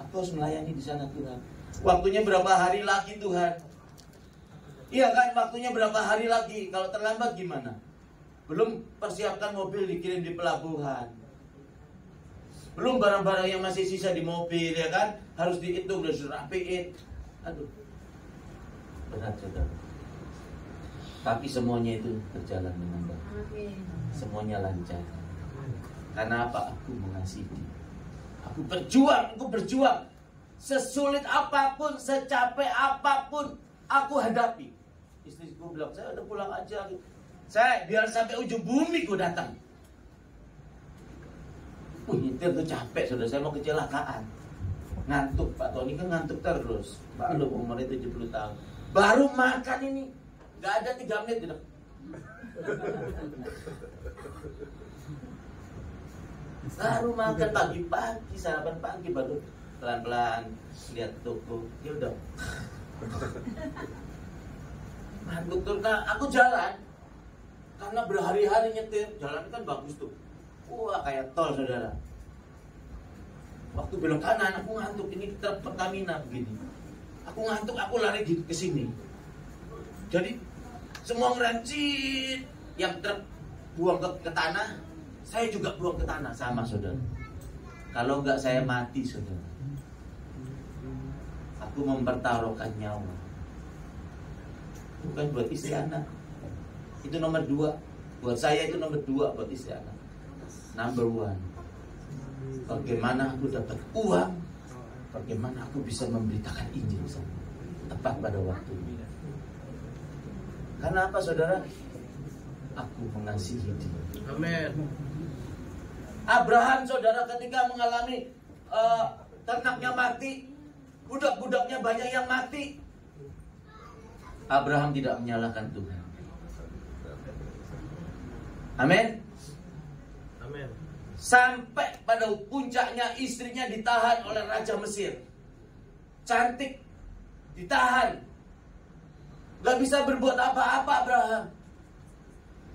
Speaker 3: Aku harus melayani di sana Tuhan. Waktunya berapa hari lagi Tuhan? Iya kan, waktunya berapa hari lagi? Kalau terlambat gimana? Belum persiapkan mobil dikirim di pelabuhan. Belum barang-barang yang masih sisa di mobil, ya kan? Harus dihitung, harus dirapiin. Aduh, berat saudara. Tapi semuanya itu berjalan dengan baik. Semuanya lancar. Karena apa? Aku mengasihi. Aku berjuang. Sesulit apapun, secapek apapun, aku hadapi. Istriku bilang, saya udah pulang aja. Saya biar sampai ujung bumi gue datang. Nyetir tuh capek, saudara. Saya mau kecelakaan. Ngantuk, Pak Tony kan ngantuk terus. Baru umurnya 70 tahun. Baru makan ini. Gak ada 3 menit tidak. Baru makan pagi-pagi, sarapan pagi, baru pelan-pelan lihat toko. Ya udah. Ngantuk tuh. Nah, aku jalan. Karena berhari-hari nyetir, jalan kan bagus tuh. Wah, kayak tol saudara. Waktu belok kanan, aku ngantuk. Ini truk Pertamina begini. Aku ngantuk, aku lari ke sini. Jadi semua ngerancit. Yang truk buang ke tanah, saya juga buang ke tanah sama saudara. Kalau enggak saya mati saudara. Aku mempertaruhkan nyawa. Bukan buat istri anak. Itu nomor 2. Buat saya itu nomor 2 buat istri anak. Number 1. Bagaimana aku dapat uang? Bagaimana aku bisa memberitakan Injil sana tepat pada waktunya. Karena apa saudara? Aku mengasihi dia.
Speaker 11: Amin.
Speaker 3: Abraham saudara ketika mengalami ternaknya mati, budak-budaknya banyak yang mati, Abraham tidak menyalahkan Tuhan. Amin.
Speaker 11: Amin.
Speaker 3: Sampai pada puncaknya istrinya ditahan oleh Raja Mesir. Cantik, ditahan. Gak bisa berbuat apa-apa Abraham.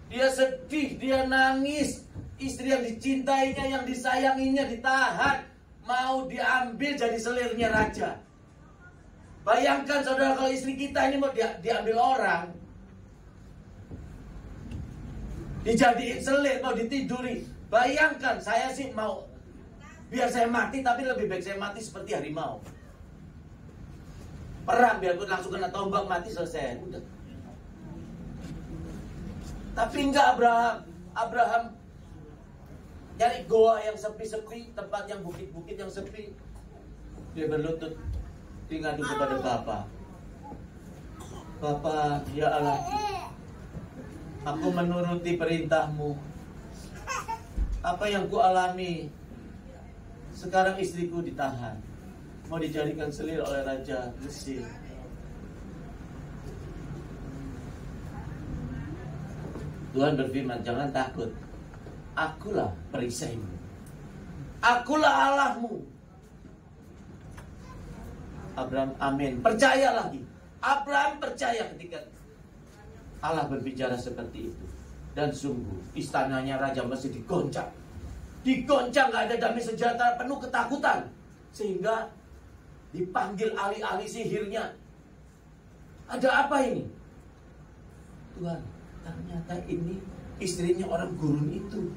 Speaker 3: Dia sedih, dia nangis. Istri yang dicintainya, yang disayanginya ditahan. Mau diambil jadi selirnya raja. Bayangkan saudara kalau istri kita ini mau diambil orang. Dijadiin selir, mau ditiduri. Bayangkan, saya sih mau biar saya mati, tapi lebih baik saya mati seperti harimau. Perang, biarpun langsung kena tombak, mati, selesai. Udah. Tapi enggak Abraham cari goa yang sepi-sepi, tempat yang bukit-bukit yang sepi. Dia berlutut, ngadu kepada Bapa. Bapa, ya Allah, aku menuruti perintahmu. Apa yang ku alami? Sekarang istriku ditahan, mau dijadikan selir oleh Raja Mesir. Tuhan berfirman, jangan takut. Akulah perisaimu. Akulah Allahmu. Abraham, amin. Percaya lagi. Abraham percaya ketika Allah berbicara seperti itu. Dan sungguh istananya Raja Mesir digoncang. Digoncang, gak ada damai sejahtera, penuh ketakutan. Sehingga dipanggil ahli-ahli sihirnya. Ada apa ini? Tuhan, ternyata ini istrinya orang gurun itu.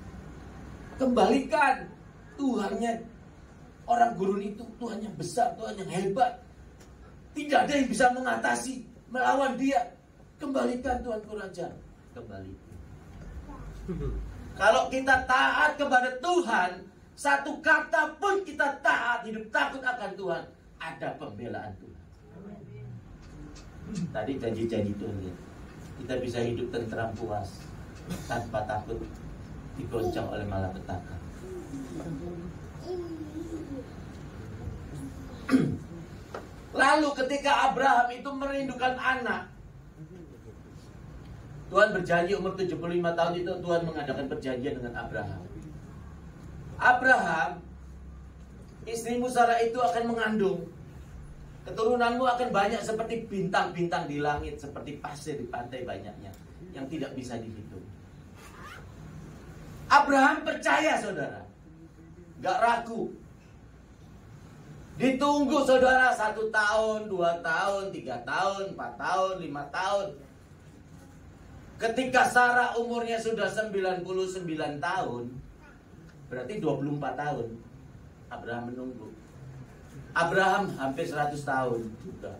Speaker 3: Kembalikan. Tuhannya orang gurun itu, Tuhan yang besar, Tuhan yang hebat. Tidak ada yang bisa mengatasi, melawan dia. Kembalikan Tuanku Raja. Kembalikan. Kalau kita taat kepada Tuhan, satu kata pun kita taat, hidup takut akan Tuhan, ada pembelaan Tuhan. Tadi janji-janji Tuhan ya. Kita bisa hidup tentram puas tanpa takut digoncang oleh malapetaka. Lalu ketika Abraham itu merindukan anak, Tuhan berjanji umur 75 tahun itu Tuhan mengadakan perjanjian dengan Abraham. Abraham, istrimu Sarah itu akan mengandung. Keturunanmu akan banyak seperti bintang-bintang di langit, seperti pasir di pantai banyaknya, yang tidak bisa dihitung. Abraham percaya, saudara. Gak ragu. Ditunggu, saudara, 1 tahun, 2 tahun, 3 tahun, 4 tahun, 5 tahun. Ketika Sarah umurnya sudah 99 tahun, berarti 24 tahun Abraham menunggu. Abraham hampir 100 tahun juga.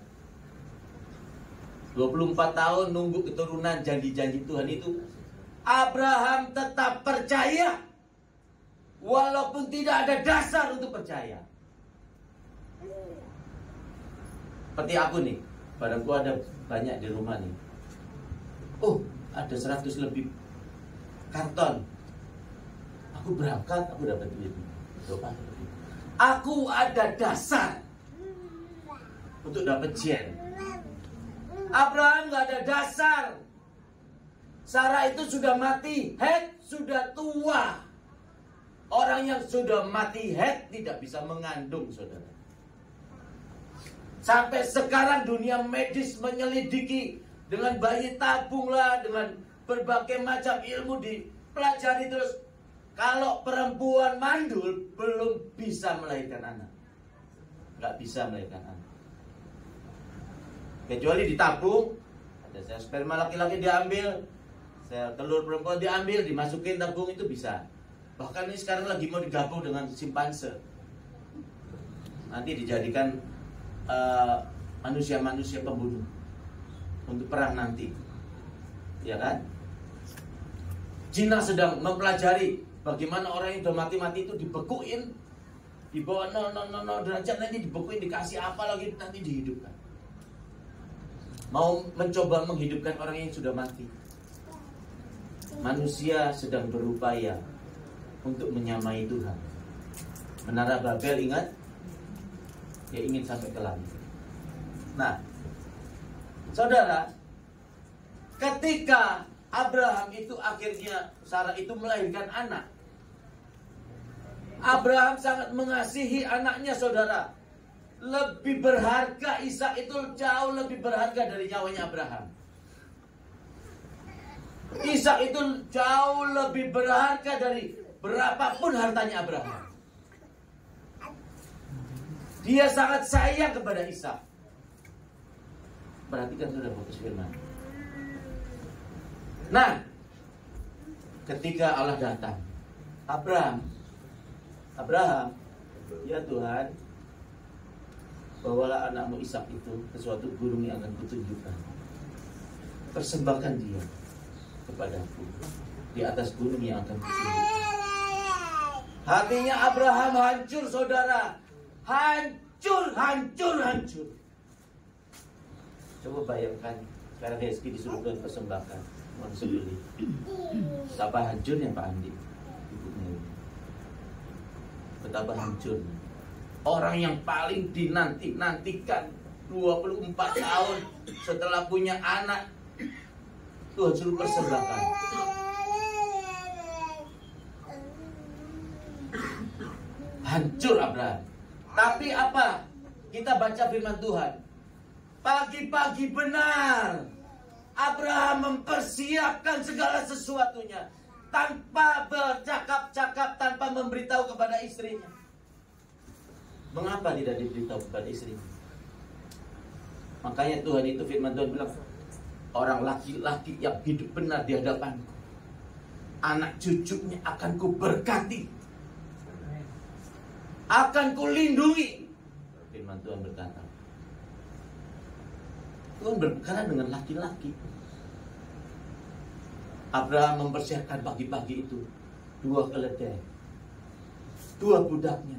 Speaker 3: 24 tahun nunggu keturunan, janji-janji Tuhan itu. Abraham tetap percaya, walaupun tidak ada dasar untuk percaya. Seperti aku nih, barangku ada banyak di rumah nih. Oh, ada 100 lebih karton. Aku berangkat, aku dapat duit. Aku ada dasar untuk dapat jen. Abraham gak ada dasar. Sarah itu sudah mati, head sudah tua. Orang yang sudah mati head tidak bisa mengandung, saudara. Sampai sekarang dunia medis menyelidiki dengan bayi tabung lah, dengan berbagai macam ilmu dipelajari terus. Kalau perempuan mandul belum bisa melahirkan anak. Nggak bisa melahirkan anak. Kecuali ditabung, ada sel sperma laki-laki diambil, sel telur perempuan diambil, dimasukin tabung itu bisa. Bahkan ini sekarang lagi mau digabung dengan simpanse. Nanti dijadikan manusia-manusia pembunuh untuk perang nanti, ya kan? Cina sedang mempelajari bagaimana orang yang sudah mati-mati itu dibekuin, di bawah 0,00 derajat nanti dibekuin, dikasih apa lagi nanti dihidupkan. Mau mencoba menghidupkan orang yang sudah mati. Manusia sedang berupaya untuk menyamai Tuhan. Menara Babel, ingat? Dia ingin sampai ke langit. Nah, saudara, ketika Abraham itu akhirnya Sarah itu melahirkan anak, Abraham sangat mengasihi anaknya, saudara. Lebih berharga, Ishak itu jauh lebih berharga dari nyawanya Abraham. Ishak itu jauh lebih berharga dari berapapun hartanya Abraham. Dia sangat sayang kepada Ishak. Perhatikan sudah fokus firman. Nah, ketika Allah datang, Abraham, ya Tuhan, bawalah anakmu Ishak itu ke suatu gunung yang akan kutunjukkan. Persembahkan dia kepadaku di atas gunung yang akan kutunjukkan. Hatinya Abraham hancur, saudara. Hancur. Coba bayangkan sekarang Hezki disuruh Tuhan persembahkan mau disembelih. Betapa hancurnya Pak Andi. Betapa hancurnya. Orang yang paling dinantikan 24 tahun setelah punya anak, Tuhan suruh persembahkan. Hancur Abraham. Tapi apa? Kita baca firman Tuhan. Pagi-pagi benar Abraham mempersiapkan segala sesuatunya tanpa bercakap-cakap, tanpa memberitahu kepada istrinya. Mengapa tidak diberitahu kepada istrinya? Makanya Tuhan itu, firman Tuhan bilang, orang laki-laki yang hidup benar di hadapanku, anak cucunya akan kuberkati, akan kulindungi. Firman Tuhan berkata. Tuhan berbicara dengan laki-laki. Abraham mempersiapkan pagi-pagi itu 2 keledai, 2 budaknya,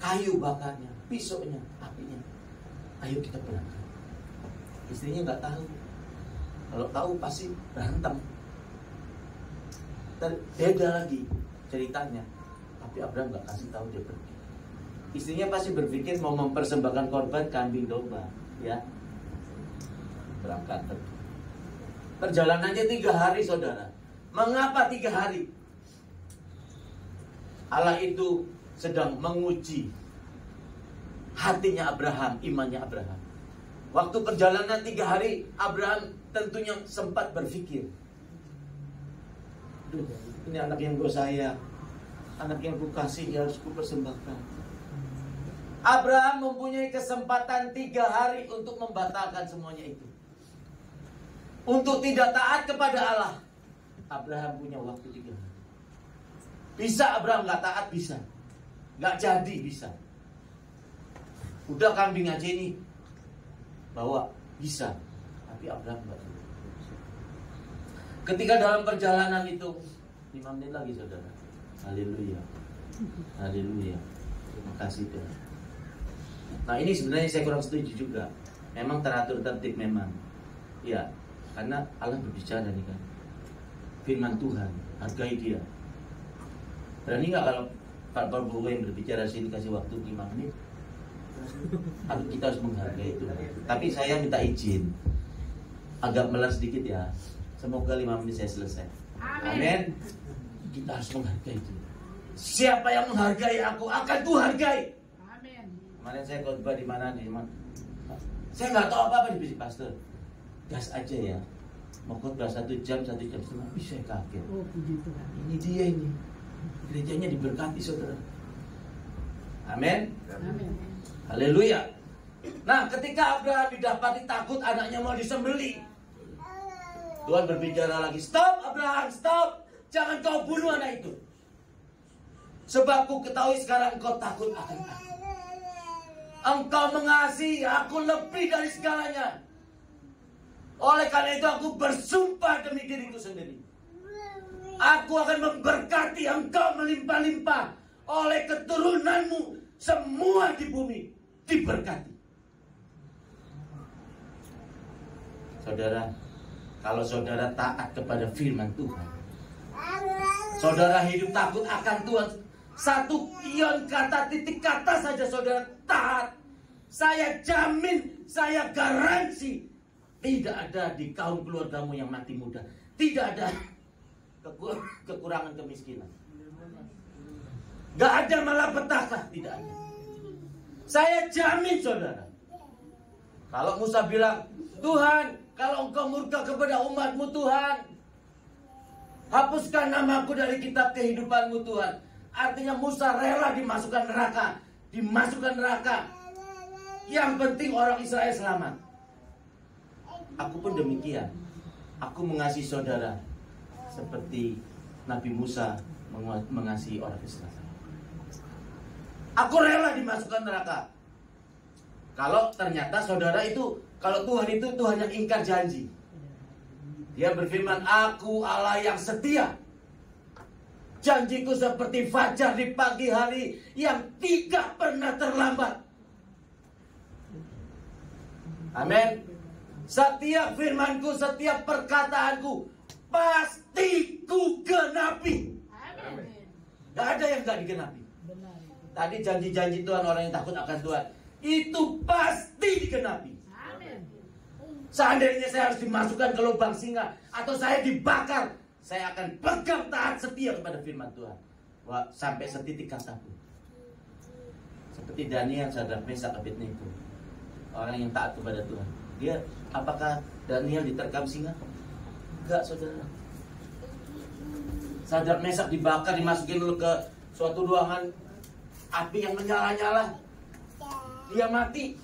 Speaker 3: kayu bakarnya, pisaunya, apinya. Ayo kita berangkat. Istrinya nggak tahu. Kalau tahu pasti berantem. Beda lagi ceritanya. Tapi Abraham nggak kasih tahu, dia pergi. Istrinya pasti berpikir mau mempersembahkan korban kambing domba, ya. Berangkat pergi. Perjalanannya 3 hari, saudara. Mengapa 3 hari? Allah itu sedang menguji hatinya Abraham, imannya Abraham. Waktu perjalanan 3 hari, Abraham tentunya sempat berpikir, duh, ini anak yang gue sayang, anak yang gue kasih, harus gue persembahkan. Abraham mempunyai kesempatan 3 hari untuk membatalkan semuanya itu, untuk tidak taat kepada Allah. Abraham punya waktu 3 hari. Bisa Abraham gak taat? Bisa. Gak jadi? Bisa. Udah kambing aja ini bawa, bisa. Tapi Abraham gak jadi. Ketika dalam perjalanan itu 5 menit lagi, saudara. Haleluya. Haleluya. Terima kasih Tuhan. Nah, ini sebenarnya saya kurang setuju juga. Memang teratur tertib memang. Ya, karena Allah berbicara nih kan. Firman Tuhan, hargai dia. Berani nggak kalau Pak Prabowo yang berbicara sini kasih waktu 5 menit? Atau kita harus menghargai itu. Tapi saya minta izin, agak melar sedikit ya. Semoga 5 menit saya selesai. Amin. Kita harus menghargai itu. Siapa yang menghargai aku akan kuhargai. Amin. Kemarin saya khotbah di mana nih? Saya nggak tahu apa-apa di pastor. Gas aja ya. Mau khotbah 1 jam, 1 jam setengah. Bisa kaget. Oh, puji Tuhan. Ini dia ini. Gerejanya diberkati, saudara. Amin. Amin. Haleluya. Nah, ketika Abraham didapati takut anaknya mau disembelih, Tuhan berbicara lagi, stop Abraham, stop. Jangan kau bunuh anak itu. Sebab ku ketahui sekarang engkau takut akan aku. Engkau mengasihi aku lebih dari segalanya. Oleh karena itu aku bersumpah demi diriku sendiri, aku akan memberkati engkau melimpah-limpah. Oleh keturunanmu semua di bumi diberkati. Saudara, kalau saudara taat kepada firman Tuhan, saudara hidup takut akan Tuhan. 1 ion kata, titik kata saja saudara taat, saya jamin, saya garansi, tidak ada di kaum keluargamu yang mati muda. Tidak ada kekurangan kemiskinan. Gak ada malapetaka, tidak ada. Saya jamin saudara. Kalau Musa bilang, Tuhan, kalau engkau murka kepada umatmu Tuhan, hapuskan namaku dari kitab kehidupanmu Tuhan. Artinya Musa rela dimasukkan neraka. Dimasukkan neraka. Yang penting orang Israel selamat. Aku pun demikian. Aku mengasihi saudara seperti Nabi Musa mengasihi orang Israel. Aku rela dimasukkan neraka. Kalau ternyata saudara itu, kalau Tuhan itu Tuhan yang ingkar janji. Dia berfirman, aku Allah yang setia. Janjiku seperti fajar di pagi hari yang tidak pernah terlambat. Amin. Setiap firmanku, setiap perkataanku pasti ku genapi. Gak ada yang gak digenapi. Tadi janji-janji Tuhan, orang yang takut akan Tuhan, itu pasti digenapi. Seandainya saya harus dimasukkan ke lubang singa atau saya dibakar, saya akan pegang taat setia kepada firman Tuhan. Wah, sampai setitik kataku. Seperti Daniel, Sadrak, Mesak, Abednego. orang yang taat kepada Tuhan. Dia, apakah Daniel diterkam singa? Enggak, saudara. Sadrak Mesak dibakar, dimasukin dulu ke suatu ruangan api yang menyala-nyala. Dia mati.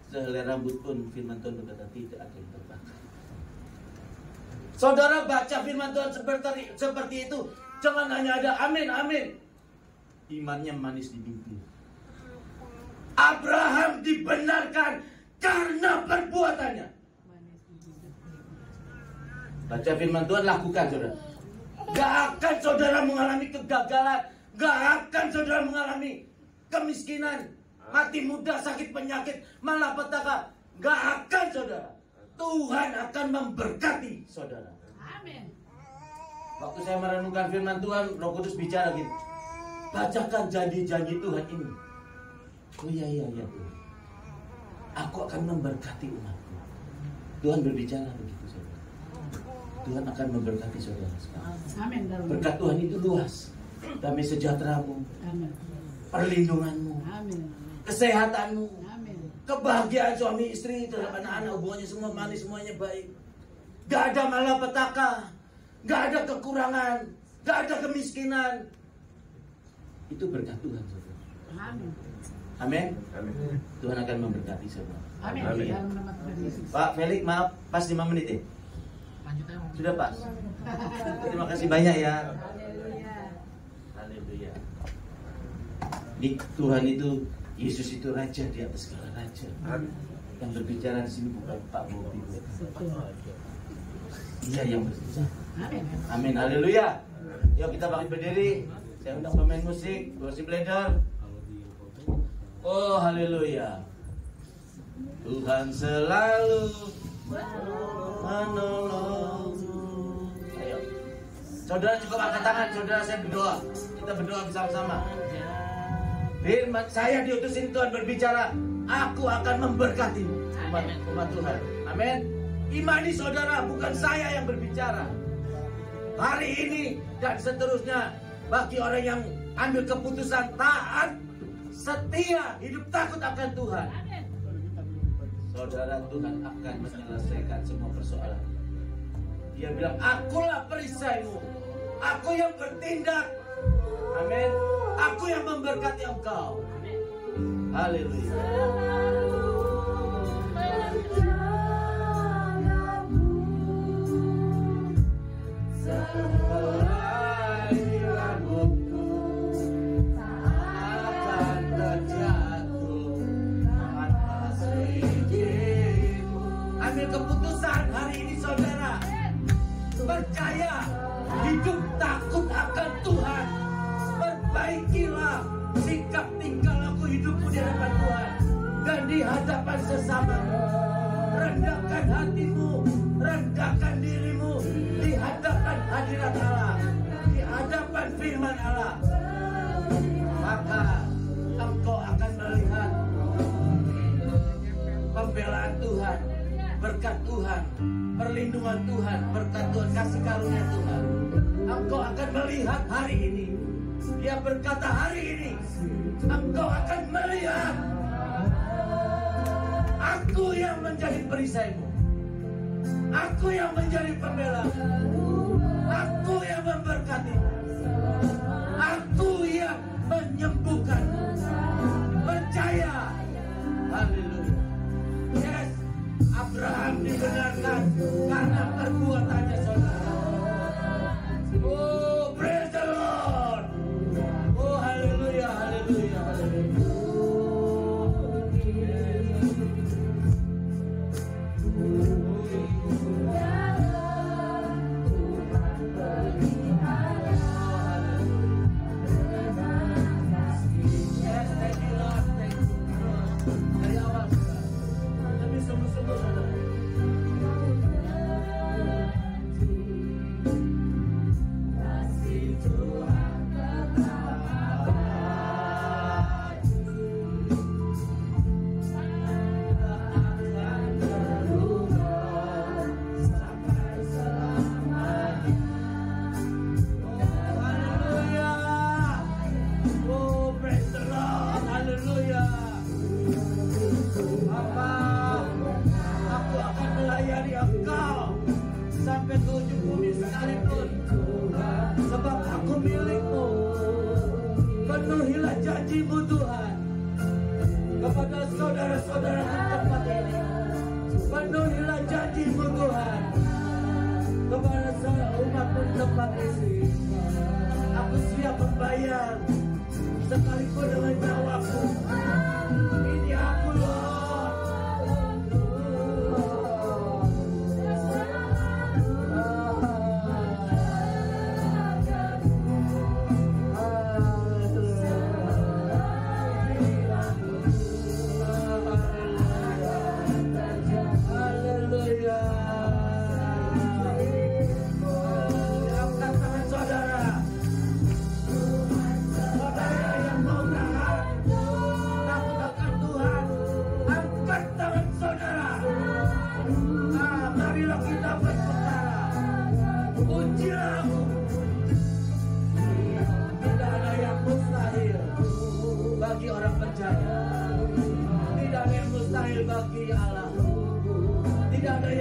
Speaker 3: Sehelai rambut pun firman Tuhan berkata tidak ada yang terbakar. Saudara baca firman Tuhan seperti itu, jangan hanya ada amin, amin. Imannya manis di bibir. Abraham dibenarkan karena perbuatannya. Baca firman Tuhan, lakukan saudara. Gak akan saudara mengalami kegagalan. Gak akan saudara mengalami kemiskinan, mati muda, sakit penyakit, malapetaka. Gak akan saudara. Tuhan akan memberkati saudara.
Speaker 4: Amin.
Speaker 3: Waktu saya merenungkan firman Tuhan, Roh Kudus bicara gini, bacakan janji-janji Tuhan ini. Oh iya Tuhan, aku akan memberkati umatku. Tuhan berbicara begitu saudara. Tuhan akan memberkati saudara sekarang.
Speaker 4: Amin.
Speaker 3: Berkat Tuhan itu luas. Damai sejahteramu,
Speaker 4: Amin.
Speaker 3: perlindunganmu,
Speaker 4: Amin.
Speaker 3: kesehatanmu,
Speaker 4: Amin.
Speaker 3: kebahagiaan suami istri terhadap anak-anak, hubungannya semua manis, semuanya baik. Gak ada malapetaka, gak ada kekurangan, gak ada kemiskinan. Itu berkat Tuhan saudara.
Speaker 4: Amin.
Speaker 3: Amin. Tuhan akan memberkati saudara.
Speaker 4: Amin.
Speaker 3: Amin.
Speaker 4: Dalam nama Tuhan Yesus.
Speaker 3: Pak Felix, maaf, pas 5 menit ya? Sudah pas. Terima kasih banyak ya. Haleluya. Di Tuhan itu, Yesus itu raja di atas segala raja. Yang berbicara di sini bukan Pak Bobi. Dia yang berbicara. Amin. Haleluya. Yuk kita bangkit berdiri. Saya undang pemain musik, worship leader. Oh haleluya. Tuhan selalu menolong. Ayo. Saudara cukup angkat tangan, saudara saya berdoa. Kita berdoa bersama-sama. Firman saya diutusin Tuhan berbicara, aku akan memberkati umat Tuhan. Amin. Imani saudara, bukan saya yang berbicara. Hari ini dan seterusnya, bagi orang yang ambil keputusan taat, setia, hidup takut akan Tuhan, saudara, Tuhan akan menyelesaikan semua persoalan. Dia bilang, akulah perisaimu, aku yang bertindak. Amin. Aku yang memberkati engkau. Haleluya. Ambil keputusan hari ini saudara. Percaya, hidup takut akan Tuhan. Perbaikilah sikap tingkah laku hidupmu di hadapan Tuhan dan di hadapan sesamamu. Rendahkan hatimu, rendahkan dirimu di hadapan hadirat Allah, di hadapan firman Allah. Maka engkau akan melihat pembelaan Tuhan, berkat Tuhan, perlindungan Tuhan, berkat Tuhan, kasih karunia Tuhan. Engkau akan melihat hari ini. Dia berkata hari ini, engkau akan melihat aku yang menjadi perisaimu, aku yang menjadi pembela, aku yang memberkati, aku yang menyembuhkan. Percaya. Haleluya. Yes, Abraham dibenarkan karena perbuatannya saudara. Oh, praise the Lord. Oh, haleluya, haleluya, haleluya.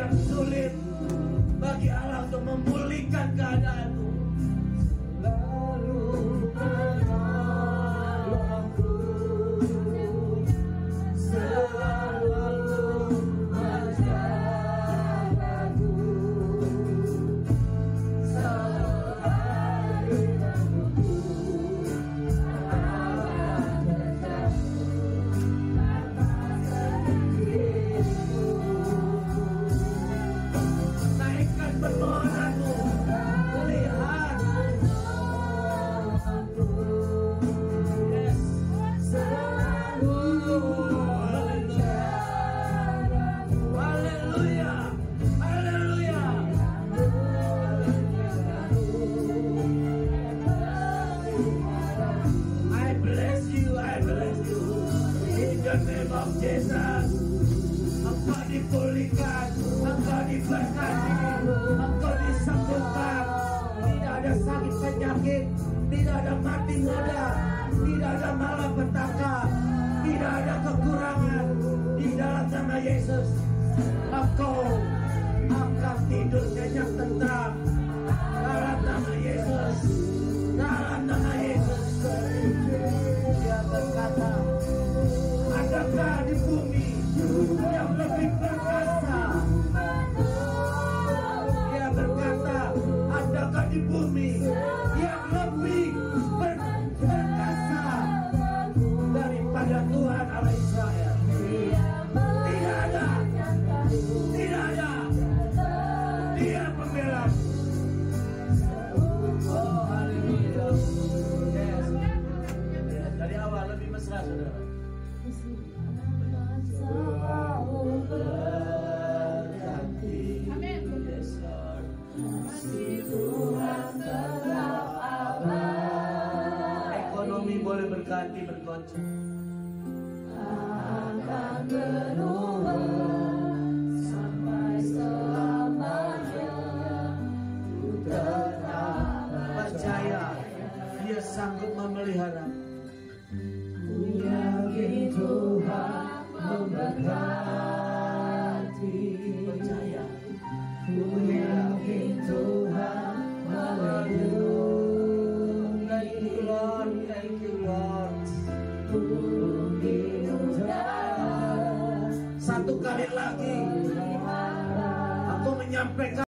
Speaker 3: yang sulit bagi Allah untuk memulihkan keadaanmu. Naikkan permohonanmu, lihat. Yes. Haleluya, haleluya. I bless you, I bless you. In the name of Jesus. Engkau dipulihkan, engkau diberkati, engkau disembuhkan. Tidak ada sakit penyakit, tidak ada mati muda, tidak ada malapetaka, tidak ada kekurangan. Di dalam nama Yesus, engkau akan tidur nyenyak tentram. Dalam nama Yesus, dalam nama Yesus. Dia berkata, adakah di bumi yang lebih perkasa? Dia berkata, adakah di bumi yang lebih perkasa daripada Tuhan Allah Israel? Tidak ada, tidak ada. Dia pembela. Oh, haleluya. Yes. Dari awal lebih mesra, saudara. Ekonomi boleh berganti bergoncang. Akan berubah sampai selamanya. Ku tetap percaya Dia sanggup memelihara. Ku yakin Tuhan memberkati. Percaya. Ku yakin Tuhan melindungi. Thank you Lord, thank you Lord. Satu kali lagi aku menyampaikan